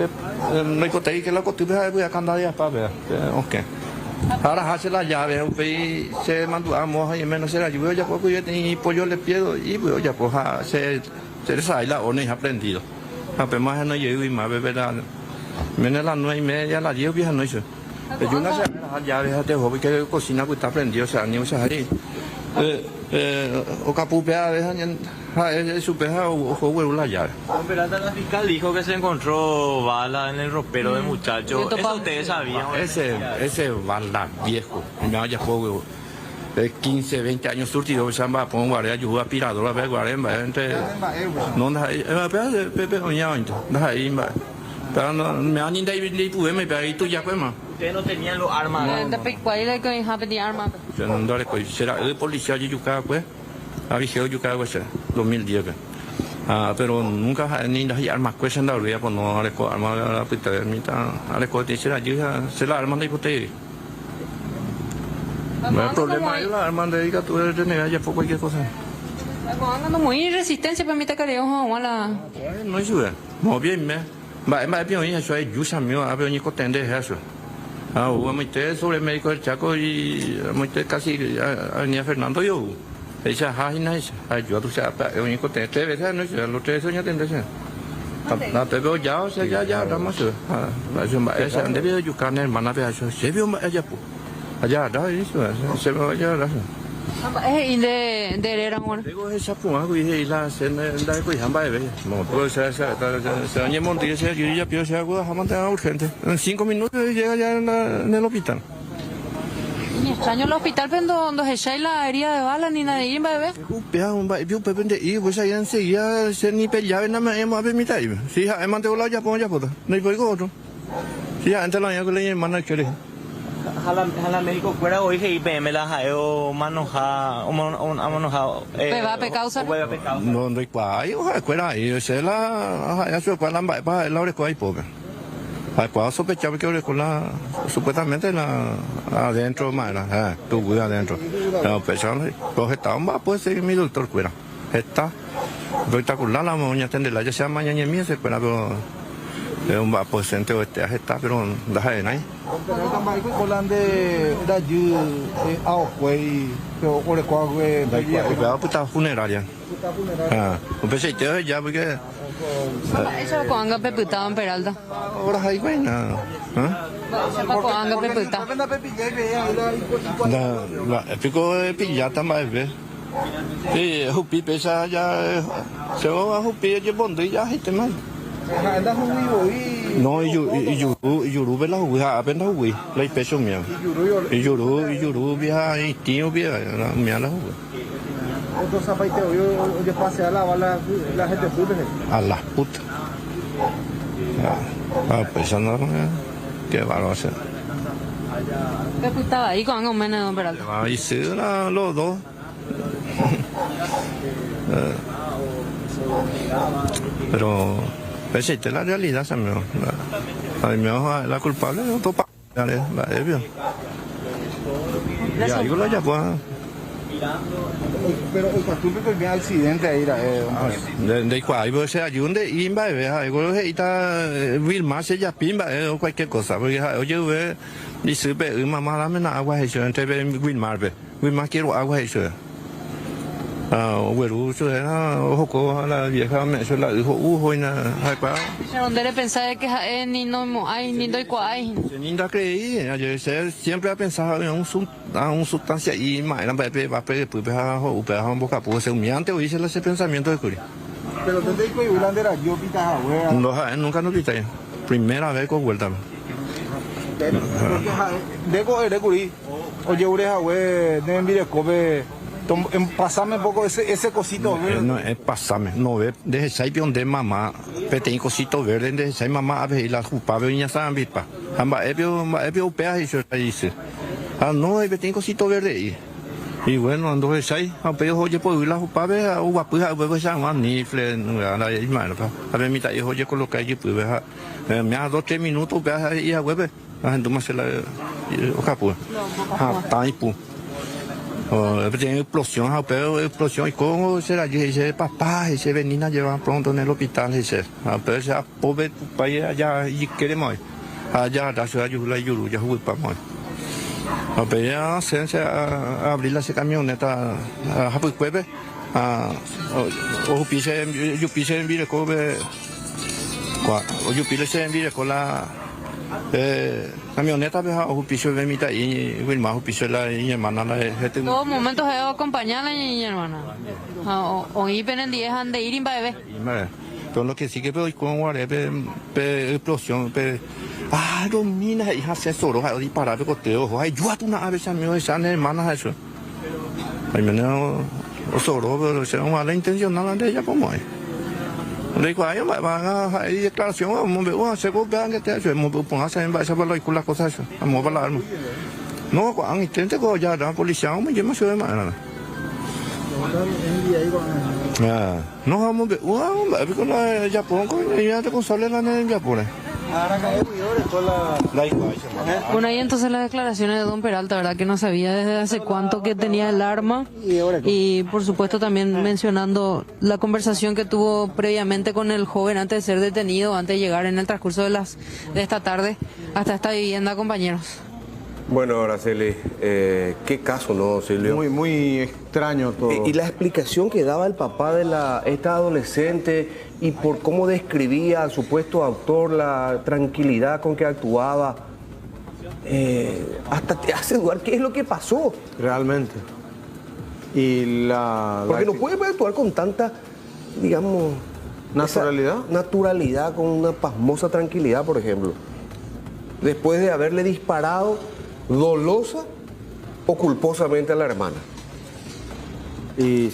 no hay que la costumbre de Candadia para ver, ok. Ahora hace la llave, se mandó a moja y menos era yo ya poco yo tenía pollo le pierdo y ya pues se sale la ona y aprendido. Apenas no llego y más verdad. Menos las 9:30 las 10 viejas no hizo. Yo no sé ya déjate hobby que cocina que está aprendido o sea ni usa ahí. O capupea dejan su peja o huevo la llave. Don Peralta, la fiscal dijo que se encontró bala en el ropero del muchacho. ¿Eso ustedes sabían? Ese bala viejo. Me vaya juego. De 15, 20 años surtido, se llama Pon Guardia, yo aspirador, a ver, Guardia, entre. No, Pepe, pero no me han indicado, me pegué tú ya, pues, más. Ustedes no tenían los armas. ¿Cuál es el que tenía armas? Yo no andaba, será el policía de Yucatán, pues, había Yucatán, pues, 2010, pero nunca ni las armas, pues, en la orilla, pues, no, a la arma, a la pita, a la cote, será la arma de hipoteca. No hay problema, hay la arma de tú eres de negar ya por cualquier cosa. Cuando muy resistencia permite que le la. No es eso, no bien, va bien, eso es yusa mío, a ver, ni cotende eso. Hubo muy sobre el médico del Chaco y muy casi a Fernando yo. Esa página es, yo tú sabes, el único tende, veces no es, los 3 años tendré. No te veo ya, o sea, ya, vamos a eso. Esa debe de yucar, hermana, eso, se vio allá, allá, eso, se vio allá. Es de herera, amor. Digo, esa puma, güey, la cena, la de cuidar, va a ver. No, pero se daña el monte, yo ya pido, se hago, jamás te urgente. En 5 minutos llega ya en el hospital. Ni extraño el hospital, pero donde se echa la herida de bala, ni nada de ir, bebé. Yo, Pepe, y pues allá enseguida, se ni peleaba, nada más, hemos a ver mi time. Sí, he mantenido la ya, pongo ya, puta. No hay por otro. Sí, antes la niña que le hermana que le. Jala México fuera hoy que IPM la jaeo manoja ¿Peba causa? No hay cuál, ojalá fuera ahí, se la ya se cuál para la hora cuál pobre. Hay cuál sospechaba que hora con la supuestamente la adentro mala, tu adentro. No, pensando, coge tamba pues mi doctor fuera. Está espectacular la moña tenderla, ya sea mañana y mía se espera pero es un aposento este está pero deja de ahí. Pero también colan de allí a Ocuey, pero por el cual cuidado puta funeraria. Un pesito ya porque eso lo coanga peputado en Peralta. Ahora hay buena. Eso lo coanga peputado. La pico de pillata más ve. Sí, Jupi pesa ya se va a Jupi de bondo y ya este más. No, y yuru ve la juega, apenas jugué, la peso mío. Y yuru vieja y tío vieja, mía la jugué. Otro zapateo, yo pasé a la gente puta. A las putas. Pues no, qué bárbaro hacer. ¿Qué puta ahí con un menos de Peralta? Ahí sí, los dos. Pero esa es la realidad, señor. La culpable es otro la ebio. Ya digo la ya pues. Pero el pastor que tenía accidente ahí de cuál iba a ser ayunde y va a ver algo que está Vilma se ya pimba o cualquier cosa porque oye ve dice mamá dame agua eso entre Vilma quiero agua eso Güerucho era ojo coja la vieja me hizo la dijo y nada ¿Dónde le pensaba que ni no hay ni doy cuál? Ninda creí, yo siempre he pensado en un sustancia y más eran para después para un boca puede ser humillante o hice ese pensamiento de Curi. Pero te digo igual de la yo pita abuela. No, nunca nos pita. Primera vez con vuelta. De Curi. Oye, ureja we de envidia cobe. Pasame un poco ese cosito verde. No es pasame, no ve, desde Saipion de mamá, pero tengo cosito verde, desde Sai mamá a ver la jupa, veo ya saben vipa. Amba ebio upea y yo dice. No, tengo cosito verde ahí. Y bueno, ando de Sai, a ver oye por la jupa, ve a uguapuja, ve ya más nifle, no la hermana, a ver mi talle oye colocar allí, pues ve, me ha 2-3 minutos, ve ahí a hueve, a gente más se la ocapu. Está ahí pu. Tiene explosión, pero explosión y cómo será dice papá y se venía a llevar pronto en el hospital dice pero esa pobre país allá y queremos allá la ciudad de Yuru ya fue para moi pero ya se abrir la camioneta a Japón jueves o pise yo pise en vire cobe o yo pise en vire con la camioneta veja o piso de mitad y Wilma o piso la mi hermana la Todos momentos he acompañado a mi hermana. O iban en 10 han de ir en bebé. Pero lo que sí que veo con guardia explosión domina hija se solo a disparar de costeo ay yo a una vez a mi hermana eso. Ay me no solo pero se una la intencional de ella como es. Le digo, van a ir declaración, vamos a hacer que te hace, vamos a hacer con las cosas, vamos a hablar. No, cuando intente ya la policía, me llama su hermana. No, vamos a ver con la Japón, ya te console la en Japón. Bueno, ahí entonces las declaraciones de don Peralta, ¿verdad? Que no sabía desde hace cuánto que tenía el arma y por supuesto también mencionando la conversación que tuvo previamente con el joven antes de ser detenido, antes de llegar en el transcurso de esta tarde hasta esta vivienda, compañeros. Bueno, Araceli, qué caso, ¿no, Silvio? Muy extraño todo. Y la explicación que daba el papá de esta adolescente y por cómo describía al supuesto autor, la tranquilidad con que actuaba, hasta te hace dudar qué es lo que pasó. Realmente. Y porque no puede actuar con tanta, digamos... ¿Naturalidad? Naturalidad, con una pasmosa tranquilidad, por ejemplo. Después de haberle disparado dolosa o culposamente a la hermana. Y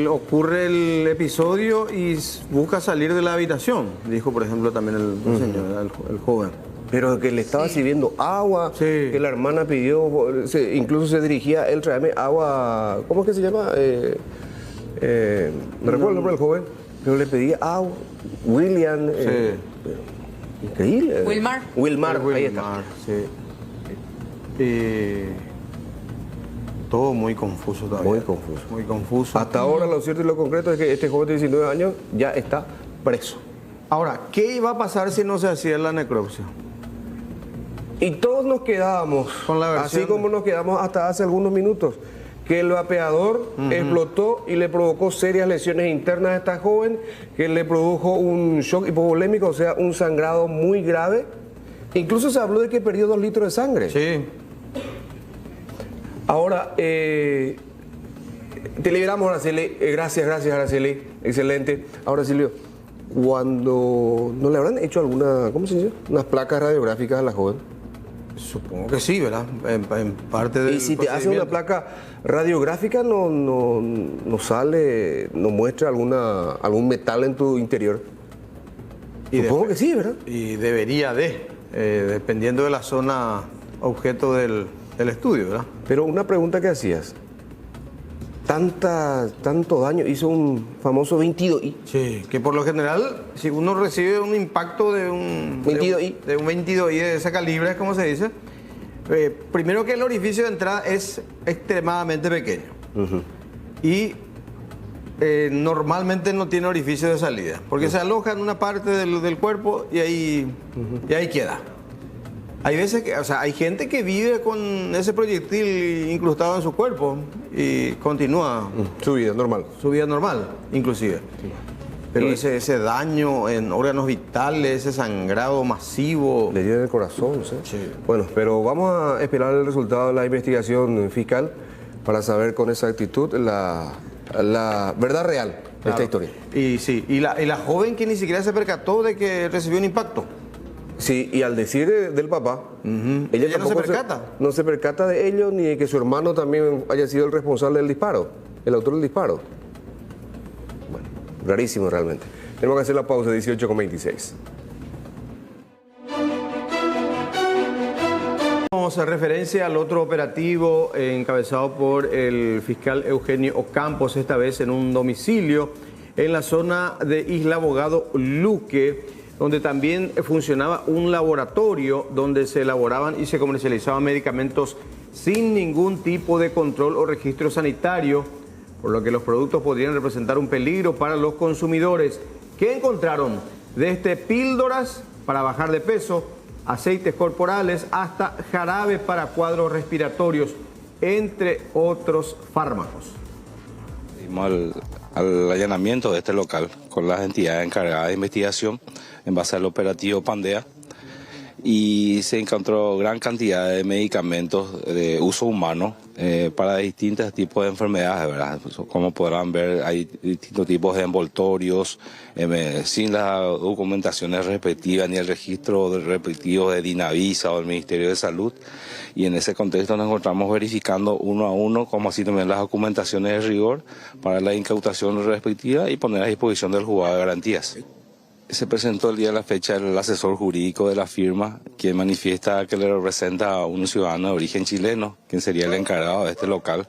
ocurre el episodio y busca salir de la habitación, dijo por ejemplo también el señor, el joven. Pero que le estaba sirviendo agua, que la hermana pidió, incluso se dirigía, él tráeme agua, ¿cómo es que se llama? Me recuerdo el nombre del joven, pero le pedía agua, William, increíble. Wilmar, ahí está. Sí. Todo muy confuso todavía. Muy confuso. Hasta ahora lo cierto y lo concreto es que este joven de 19 años ya está preso. Ahora, ¿qué iba a pasar si no se hacía la necropsia? Y todos nos quedábamos, con la versión así como nos quedamos hasta hace algunos minutos, que el vapeador explotó y le provocó serias lesiones internas a esta joven, que le produjo un shock hipovolémico, o sea, un sangrado muy grave. Incluso se habló de que perdió 2 litros de sangre. Sí. Ahora, te liberamos, Araceli. Gracias, Araceli. Excelente. Ahora, Silvio, cuando no le habrán hecho alguna, ¿cómo se dice? Unas placas radiográficas a la joven. Supongo que sí, ¿verdad? En parte del Y si te hace una placa radiográfica, no sale, no muestra algún metal en tu interior. Supongo que sí, ¿verdad? Y debería dependiendo de la zona objeto del estudio, ¿verdad? Pero una pregunta que hacías. Tanto daño hizo un famoso 22i. Sí, que por lo general, si uno recibe un impacto de un 22i, de un 22i de ese calibre, como se dice, primero que el orificio de entrada es extremadamente pequeño. Y normalmente no tiene orificio de salida, porque se aloja en una parte del cuerpo y ahí queda. Hay veces que, o sea, hay gente que vive con ese proyectil incrustado en su cuerpo y continúa su vida normal. Su vida normal, inclusive. Sí. Pero ese daño en órganos vitales, ese sangrado masivo. Le llega el corazón, ¿sí? Sí. Bueno, pero vamos a esperar el resultado de la investigación fiscal para saber con exactitud la verdad real de esta historia. Y sí, y la joven que ni siquiera se percató de que recibió un impacto. Sí, y al decir del papá, ella no se percata. No se percata de ello ni de que su hermano también haya sido el responsable del disparo, el autor del disparo. Bueno, rarísimo realmente. Tenemos que hacer la pausa, 18:26. Vamos a referencia al otro operativo encabezado por el fiscal Eugenio Ocampos, esta vez en un domicilio en la zona de Isla Abogado Luque, donde también funcionaba un laboratorio donde se elaboraban y se comercializaban medicamentos sin ningún tipo de control o registro sanitario, por lo que los productos podrían representar un peligro para los consumidores. ¿Qué encontraron? Desde píldoras para bajar de peso, aceites corporales, hasta jarabe para cuadros respiratorios, entre otros fármacos. Al allanamiento de este local con las entidades encargadas de investigación en base al operativo Pandea, y se encontró gran cantidad de medicamentos de uso humano para distintos tipos de enfermedades, ¿verdad? Como podrán ver, hay distintos tipos de envoltorios sin las documentaciones respectivas ni el registro respectivo de Dinavisa o del Ministerio de Salud, y en ese contexto nos encontramos verificando uno a uno, como así también las documentaciones de rigor para la incautación respectiva y poner a disposición del juzgado de garantías. Se presentó el día de la fecha el asesor jurídico de la firma, quien manifiesta que le representa a un ciudadano de origen chileno, quien sería el encargado de este local,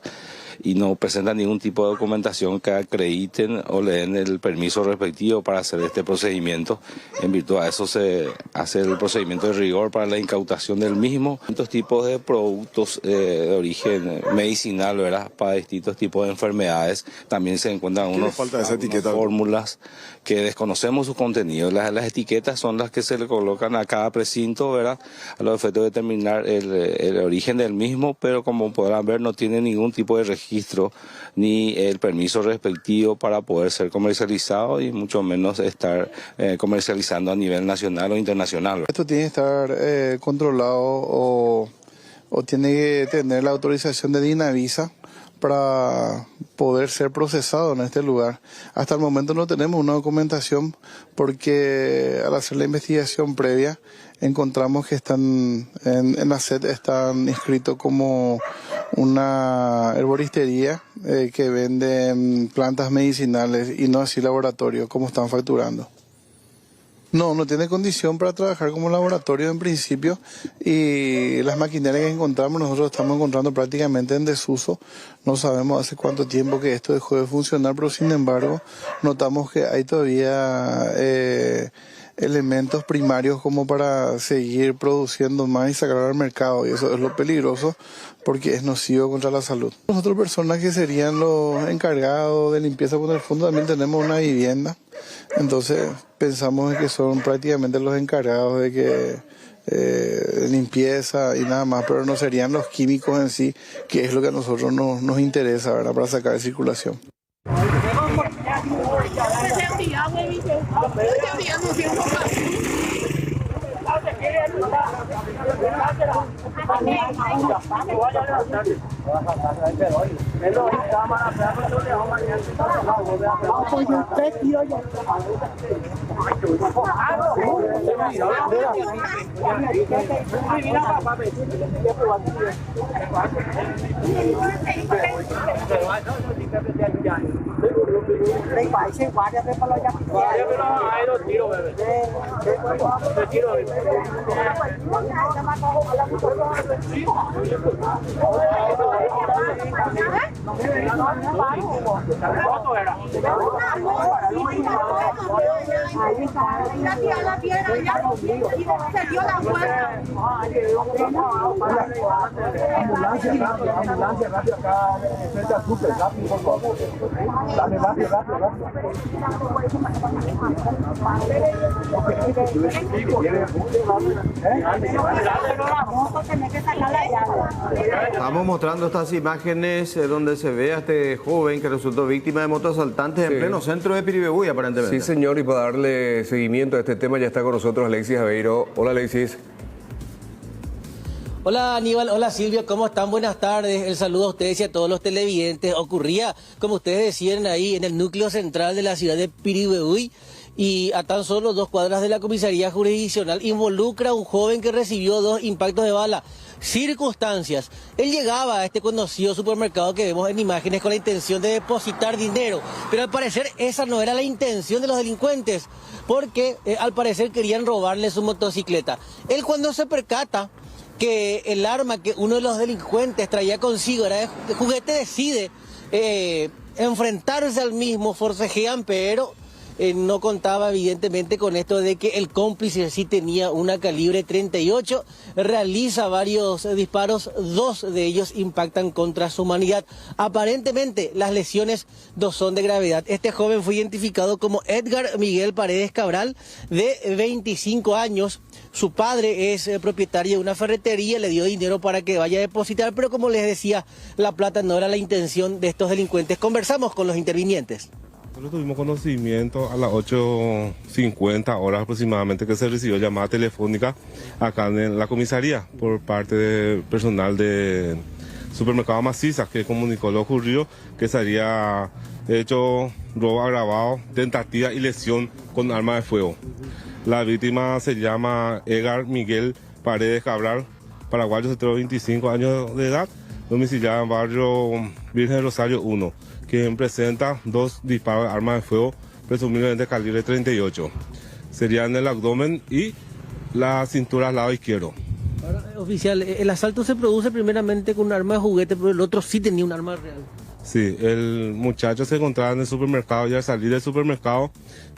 y no presenta ningún tipo de documentación que acrediten o le den el permiso respectivo para hacer este procedimiento. En virtud de eso se hace el procedimiento de rigor para la incautación del mismo. Estos tipos de productos de origen medicinal, ¿verdad?, para distintos tipos de enfermedades. También se encuentran unas fórmulas que desconocemos su contenido. Las etiquetas son las que se le colocan a cada precinto, ¿verdad?, a los efectos de determinar el origen del mismo, pero como podrán ver no tiene ningún tipo de registro ni el permiso respectivo para poder ser comercializado y mucho menos estar comercializando a nivel nacional o internacional. Esto tiene que estar controlado o tiene que tener la autorización de Dinavisa para poder ser procesado en este lugar. Hasta el momento no tenemos una documentación porque al hacer la investigación previa encontramos que están en la SED están inscritos como una herboristería que vende plantas medicinales y no así laboratorio como están facturando. No tiene condición para trabajar como laboratorio en principio, y las maquinarias que encontramos nosotros estamos encontrando prácticamente en desuso. No sabemos hace cuánto tiempo que esto dejó de funcionar, pero sin embargo notamos que hay todavía elementos primarios como para seguir produciendo más y sacar al mercado, y eso es lo peligroso porque es nocivo contra la salud. Nosotros, personas que serían los encargados de limpieza con el fondo, también tenemos una vivienda, entonces pensamos que son prácticamente los encargados de que limpieza y nada más, pero no serían los químicos en sí, que es lo que a nosotros nos interesa, ¿verdad?, para sacar de circulación. Ahí está. La tía la piedra ya y se dio la vuelta. Ambulancia rápido acá, frente al súper, rápido, por favor. Dale, rápido. Estamos mostrando estas imágenes donde se ve a este joven que resultó víctima de motoasaltantes en pleno centro de Piribebuy, aparentemente. Sí, señor, y para darle seguimiento a este tema ya está con nosotros Alexis Aveiro. Hola, Alexis. Hola Aníbal, hola Silvia, ¿cómo están? Buenas tardes, el saludo a ustedes y a todos los televidentes. Ocurría, como ustedes decían, ahí en el núcleo central de la ciudad de Piribebuy y a tan solo 2 cuadras de la comisaría jurisdiccional. Involucra a un joven que recibió 2 impactos de bala. Circunstancias. Él llegaba a este conocido supermercado que vemos en imágenes con la intención de depositar dinero, pero al parecer esa no era la intención de los delincuentes, porque al parecer querían robarle su motocicleta. Él, cuando se percata que el arma que uno de los delincuentes traía consigo era de juguete, decide enfrentarse al mismo, forcejean, pero no contaba evidentemente con esto de que el cómplice sí tenía una calibre 38, realiza varios disparos, 2 de ellos impactan contra su humanidad. Aparentemente las lesiones no son de gravedad. Este joven fue identificado como Edgar Miguel Paredes Cabral, de 25 años. Su padre es propietario de una ferretería, le dio dinero para que vaya a depositar, pero como les decía, la plata no era la intención de estos delincuentes. Conversamos con los intervinientes. Nosotros tuvimos conocimiento a las 8:50 horas aproximadamente que se recibió llamada telefónica acá en la comisaría por parte del personal de Supermercado Maciza, que comunicó lo ocurrido, que se había hecho robo agravado, tentativa y lesión con arma de fuego. La víctima se llama Edgar Miguel Paredes Cabral, paraguayo de 25 años de edad, domiciliado en barrio Virgen de Rosario 1. Quien presenta 2 disparos de arma de fuego, presumiblemente calibre 38. Serían el abdomen y la cintura al lado izquierdo. Ahora, oficial, el asalto se produce primeramente con un arma de juguete, pero el otro sí tenía un arma real. Sí, el muchacho se encontraba en el supermercado y al salir del supermercado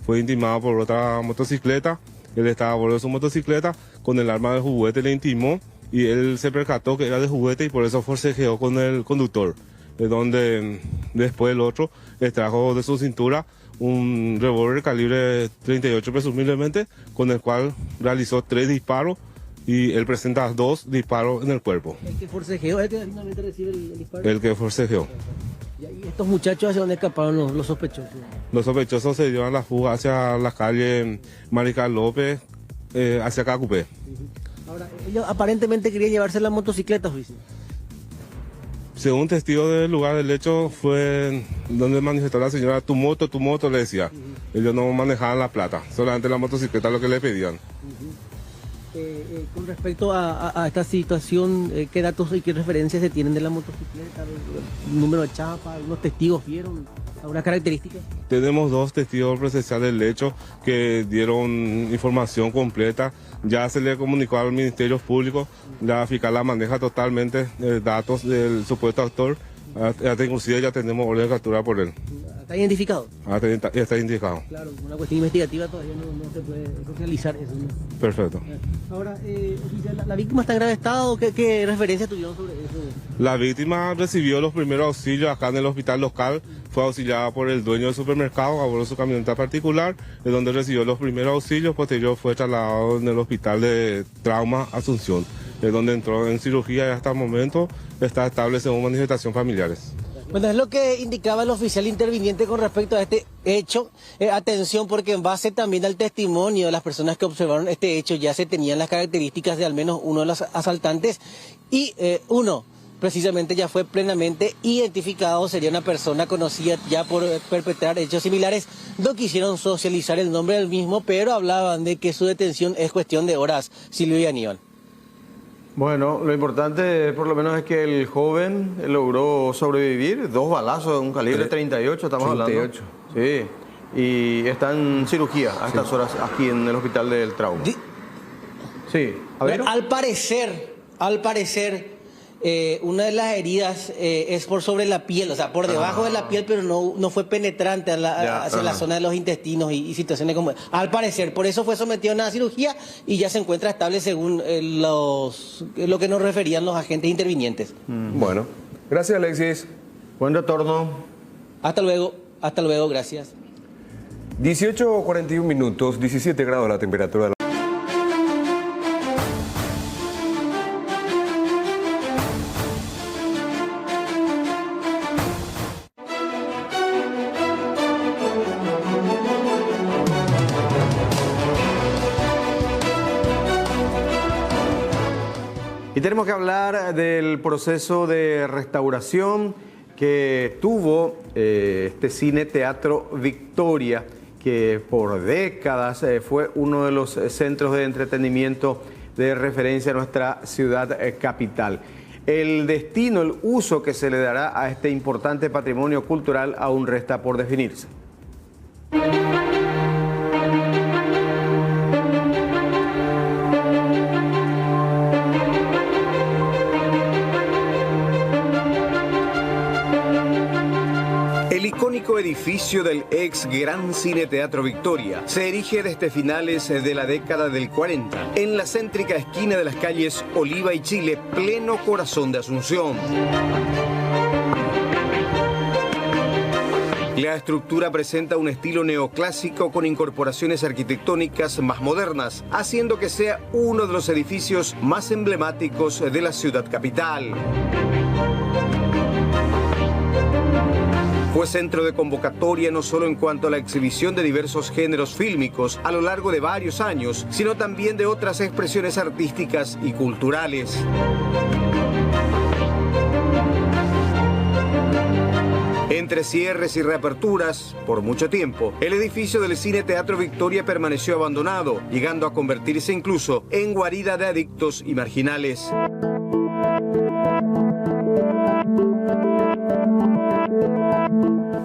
fue intimado por otra motocicleta. Él estaba a bordo de su motocicleta, con el arma de juguete le intimó y él se percató que era de juguete y por eso forcejeó con el conductor. De donde después el otro extrajo de su cintura un revólver calibre 38 presumiblemente, con el cual realizó 3 disparos y él presenta 2 disparos en el cuerpo. ¿El que forcejeó es el que finalmente recibe el disparo? El que forcejeó. ¿Y estos muchachos hacia dónde escaparon los sospechosos? Los sospechosos se dieron la fuga hacia la calle Marical López, hacia Cacupé. Ahora, ellos aparentemente querían llevarse la motocicleta, oficial. Según testigo del lugar del hecho, fue donde manifestó la señora, tu moto, le decía. Ellos no manejaban la plata, solamente la motocicleta lo que le pedían. Con respecto a esta situación, ¿qué datos y qué referencias se tienen de la motocicleta? ¿El número de chapa? ¿Algunos testigos vieron algunas características? Tenemos 2 testigos presenciales del hecho que dieron información completa. Ya se le comunicó al Ministerio Público, la fiscal la maneja totalmente datos del supuesto autor. Hasta inclusive ya tenemos orden de captura por él. ¿Está identificado? Está identificado. Claro, una cuestión investigativa todavía no se puede socializar eso, ¿no? Perfecto. Ahora, ¿la víctima está en grave estado? ¿Qué referencia tuvieron sobre eso? La víctima recibió los primeros auxilios acá en el hospital local, fue auxiliada por el dueño del supermercado a bordo de su camioneta particular, de donde recibió los primeros auxilios, posterior fue trasladado en el hospital de trauma Asunción, de donde entró en cirugía y hasta el momento está estable según manifestación familiares. Bueno, es lo que indicaba el oficial interviniente con respecto a este hecho. Atención, porque en base también al testimonio de las personas que observaron este hecho ya se tenían las características de al menos uno de los asaltantes y uno precisamente ya fue plenamente identificado, sería una persona conocida ya por perpetrar hechos similares. No quisieron socializar el nombre del mismo, pero hablaban de que su detención es cuestión de horas. Silvio y Aníbal. Bueno, lo importante por lo menos es que el joven logró sobrevivir, 2 balazos de un calibre 38, estamos 38. Hablando. Sí, y está en cirugía a estas horas aquí en el hospital del trauma. Sí, a ver. Al parecer, una de las heridas es por sobre la piel, o sea, por debajo de la piel, pero no fue penetrante hacia la zona de los intestinos y situaciones como... Al parecer, por eso fue sometido a una cirugía y ya se encuentra estable según lo que nos referían los agentes intervinientes. Bueno, gracias Alexis. Buen retorno. Hasta luego, gracias. 18:41 minutos, 17 grados la temperatura. Y tenemos que hablar del proceso de restauración que tuvo este Cine Teatro Victoria, que por décadas fue uno de los centros de entretenimiento de referencia a nuestra ciudad capital. El destino, el uso que se le dará a este importante patrimonio cultural aún resta por definirse. El icónico edificio del ex Gran Cine Teatro Victoria se erige desde finales de la década del 40 en la céntrica esquina de las calles Oliva y Chile, pleno corazón de Asunción. La estructura presenta un estilo neoclásico con incorporaciones arquitectónicas más modernas, haciendo que sea uno de los edificios más emblemáticos de la ciudad capital. Fue centro de convocatoria no solo en cuanto a la exhibición de diversos géneros fílmicos a lo largo de varios años, sino también de otras expresiones artísticas y culturales. Entre cierres y reaperturas, por mucho tiempo, el edificio del Cine Teatro Victoria permaneció abandonado, llegando a convertirse incluso en guarida de adictos y marginales.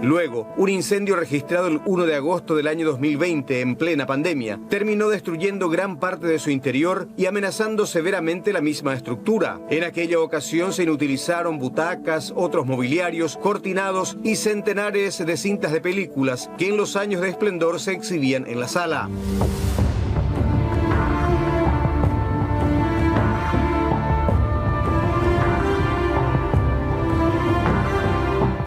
Luego, un incendio registrado el 1 de agosto del año 2020 en plena pandemia terminó destruyendo gran parte de su interior y amenazando severamente la misma estructura. En aquella ocasión se inutilizaron butacas, otros mobiliarios, cortinados y centenares de cintas de películas que en los años de esplendor se exhibían en la sala.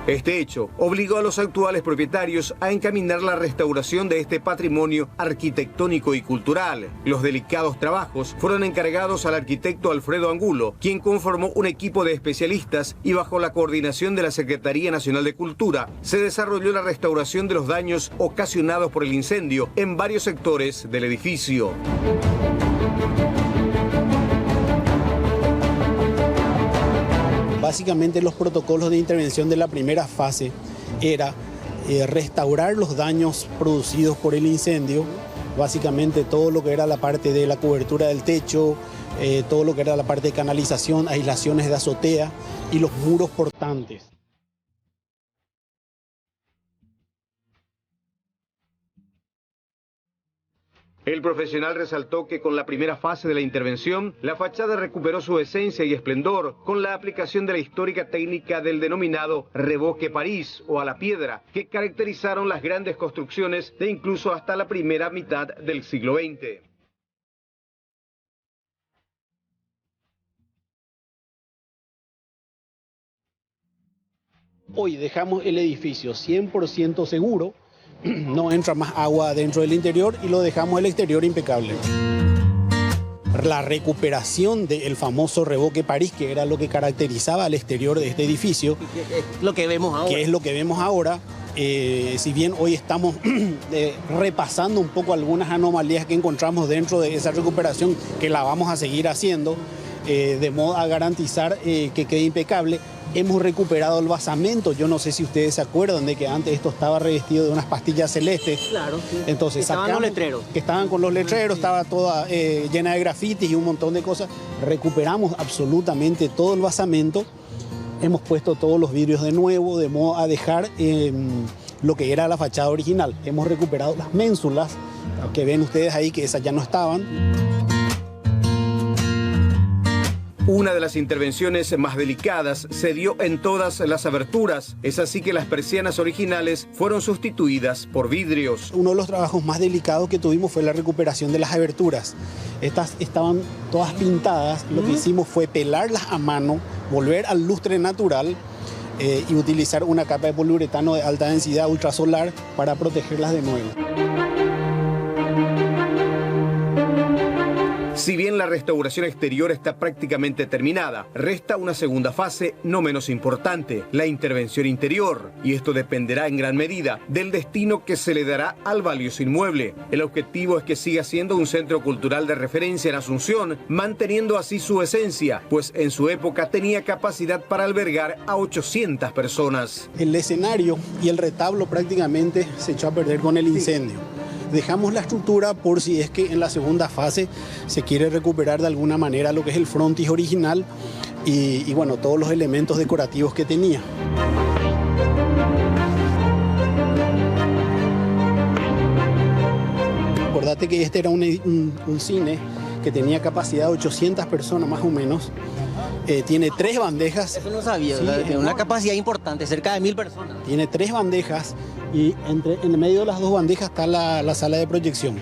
Este hecho obligó a los actuales propietarios a encaminar la restauración de este patrimonio arquitectónico y cultural. Los delicados trabajos fueron encargados al arquitecto Alfredo Angulo, quien conformó un equipo de especialistas y bajo la coordinación de la Secretaría Nacional de Cultura se desarrolló la restauración de los daños ocasionados por el incendio en varios sectores del edificio. Básicamente los protocolos de intervención de la primera fase era restaurar los daños producidos por el incendio, básicamente todo lo que era la parte de la cobertura del techo, todo lo que era la parte de canalización, aislaciones de azotea y los muros portantes. El profesional resaltó que con la primera fase de la intervención, la fachada recuperó su esencia y esplendor con la aplicación de la histórica técnica del denominado revoque París o a la piedra, que caracterizaron las grandes construcciones de incluso hasta la primera mitad del siglo XX. Hoy dejamos el edificio 100% seguro. No entra más agua dentro del interior y lo dejamos el exterior impecable. La recuperación del famoso revoque París, que era lo que caracterizaba al exterior de este edificio, lo que vemos ahora. Que es lo que vemos ahora. Si bien hoy estamos repasando un poco algunas anomalías que encontramos dentro de esa recuperación, que la vamos a seguir haciendo, de modo a garantizar que quede impecable. Hemos recuperado el basamento. Yo no sé si ustedes se acuerdan de que antes esto estaba revestido de unas pastillas celestes. Claro, sí. Entonces estaban los letreros. Que estaban con los letreros, estaba toda llena de grafitis y un montón de cosas. Recuperamos absolutamente todo el basamento. Hemos puesto todos los vidrios de nuevo, de modo a dejar lo que era la fachada original. Hemos recuperado las ménsulas, que ven ustedes ahí que esas ya no estaban. Una de las intervenciones más delicadas se dio en todas las aberturas. Es así que las persianas originales fueron sustituidas por vidrios. Uno de los trabajos más delicados que tuvimos fue la recuperación de las aberturas. Estas estaban todas pintadas. Lo que hicimos fue pelarlas a mano, volver al lustre natural y utilizar una capa de poliuretano de alta densidad ultrasolar para protegerlas de nuevo. Si bien la restauración exterior está prácticamente terminada, resta una segunda fase no menos importante, la intervención interior. Y esto dependerá en gran medida del destino que se le dará al valioso inmueble. El objetivo es que siga siendo un centro cultural de referencia en Asunción, manteniendo así su esencia, pues en su época tenía capacidad para albergar a 800 personas. El escenario y el retablo prácticamente se echó a perder con el incendio. Dejamos la estructura por si es que en la segunda fase se quiere recuperar de alguna manera lo que es el frontis original y bueno, todos los elementos decorativos que tenía. Acordate que este era un cine que tenía capacidad de 800 personas más o menos. Tiene 3 bandejas. Eso no sabía, sí, tiene una capacidad importante, cerca de 1000 personas. Tiene 3 bandejas y en medio de las 2 bandejas está la sala de proyección.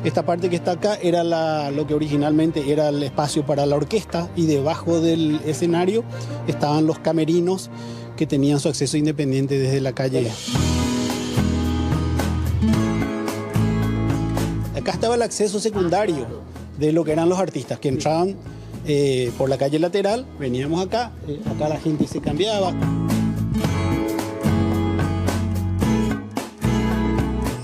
Esta parte que está acá era lo que originalmente era el espacio para la orquesta y debajo del escenario estaban los camerinos que tenían su acceso independiente desde la calle. Acá estaba el acceso secundario de lo que eran los artistas que entraban por la calle lateral, veníamos acá, acá la gente se cambiaba.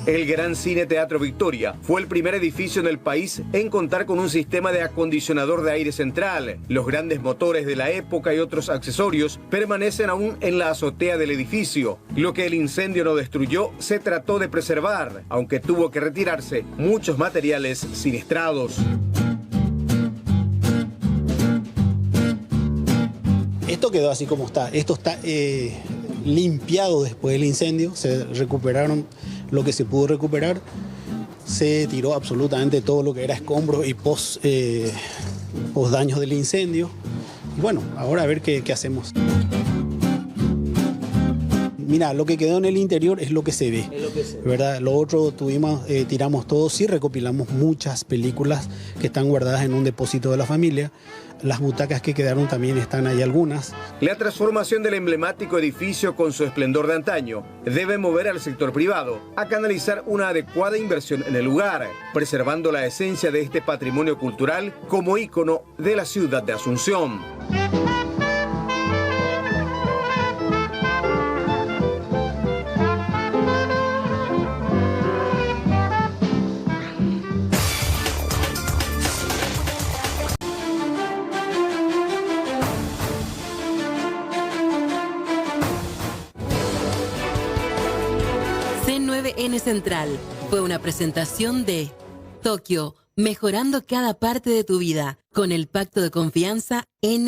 El Gran Cine Teatro Victoria fue el primer edificio en el país en contar con un sistema de acondicionador de aire central. Los grandes motores de la época y otros accesorios permanecen aún en la azotea del edificio. Lo que el incendio no destruyó se trató de preservar, aunque tuvo que retirarse muchos materiales siniestrados. Esto quedó así como está. Esto está limpiado después del incendio. Se recuperaron lo que se pudo recuperar. Se tiró absolutamente todo lo que era escombros y post daños del incendio. Y bueno, ahora a ver qué hacemos. Mira, lo que quedó en el interior es lo que se ve, ¿verdad? Lo otro tiramos todo, sí recopilamos muchas películas que están guardadas en un depósito de la familia. Las butacas que quedaron también están ahí algunas. La transformación del emblemático edificio con su esplendor de antaño debe mover al sector privado a canalizar una adecuada inversión en el lugar, preservando la esencia de este patrimonio cultural como ícono de la ciudad de Asunción. C9N Central fue una presentación de Tokio, mejorando cada parte de tu vida con el pacto de confianza N.